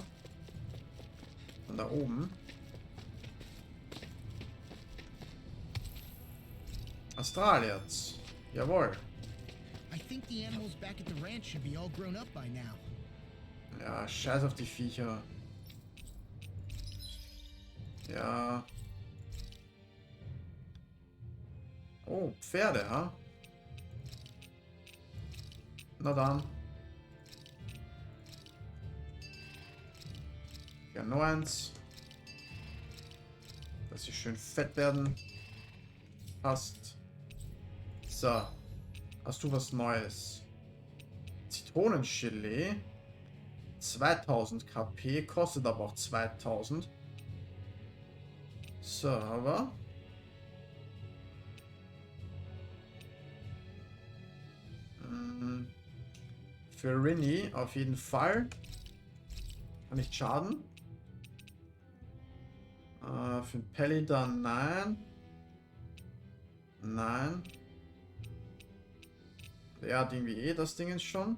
Von da oben. Australiens. Jawohl. I think the animals back at the ranch should be all grown up by now. Ja, scheiß auf die Viecher. Ja. Oh, Pferde, ha? Na dann. Ja, nur eins. Dass sie schön fett werden. Passt. So. Hast du was Neues? Zitronengelee. 2000 KP. Kostet aber auch 2000. So, aber... Für Rinny auf jeden Fall. Kann nicht schaden. Für den Pelidan nein. Nein. Der hat irgendwie eh das Ding jetzt schon.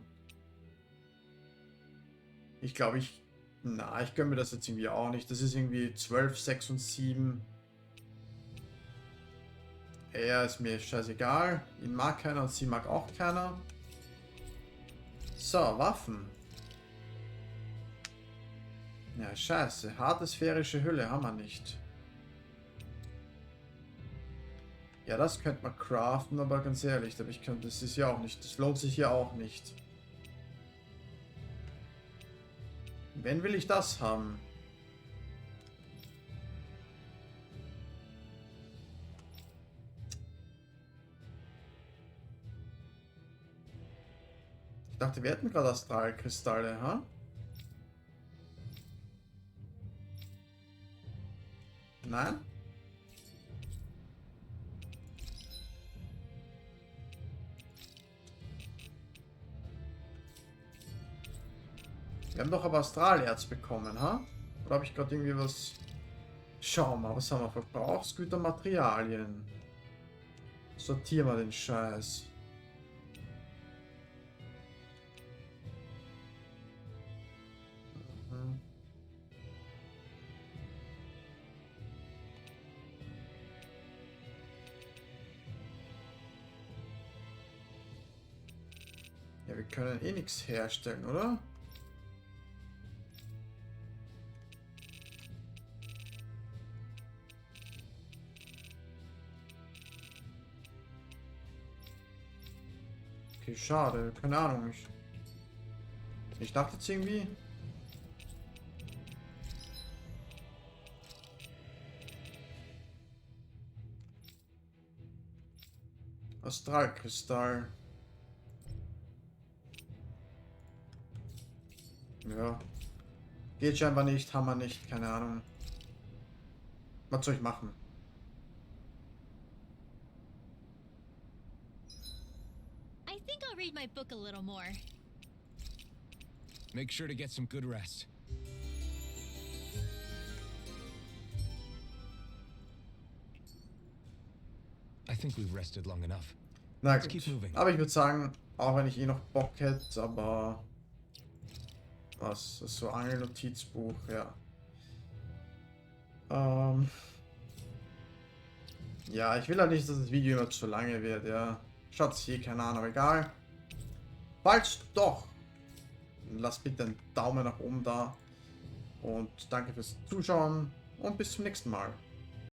Ich glaube, ich gönne mir das jetzt irgendwie auch nicht. Das ist irgendwie 12, 6 und 7. Er ist mir scheißegal. Ihn mag keiner und sie mag auch keiner. So, Waffen. Ja, scheiße. Harte sphärische Hülle haben wir nicht. Ja, das könnte man craften, aber ganz ehrlich, das ist ja auch nicht. Das lohnt sich ja auch nicht. Wenn will ich das haben? Ich dachte, wir hätten gerade Astralkristalle, ha? Nein? Wir haben doch aber Astralerz bekommen, ha? Oder habe ich gerade irgendwie was... Schau mal, was haben wir? Verbrauchsgüter, Materialien. Sortieren wir den Scheiß. Mhm. Ja, wir können eh nichts herstellen, oder? Okay, schade. Keine Ahnung. Ich dachte jetzt irgendwie... Astralkristall. Ja. Geht scheinbar nicht, haben wir nicht, keine Ahnung. Was soll ich machen? I think I'll read my book a little more. Make sure to get some good rest. I think we've rested long enough. Na Let's gut. keep moving. Aber ich würde sagen, auch wenn ich eh noch Bock hätte, aber... Was? Das ist so ein Notizbuch, ja. Ja, ich will halt nicht, dass das Video immer zu lange wird, ja. Schatz, hier, keine Ahnung, egal. Falls doch, lasst bitte einen Daumen nach oben da. Und danke fürs Zuschauen und bis zum nächsten Mal.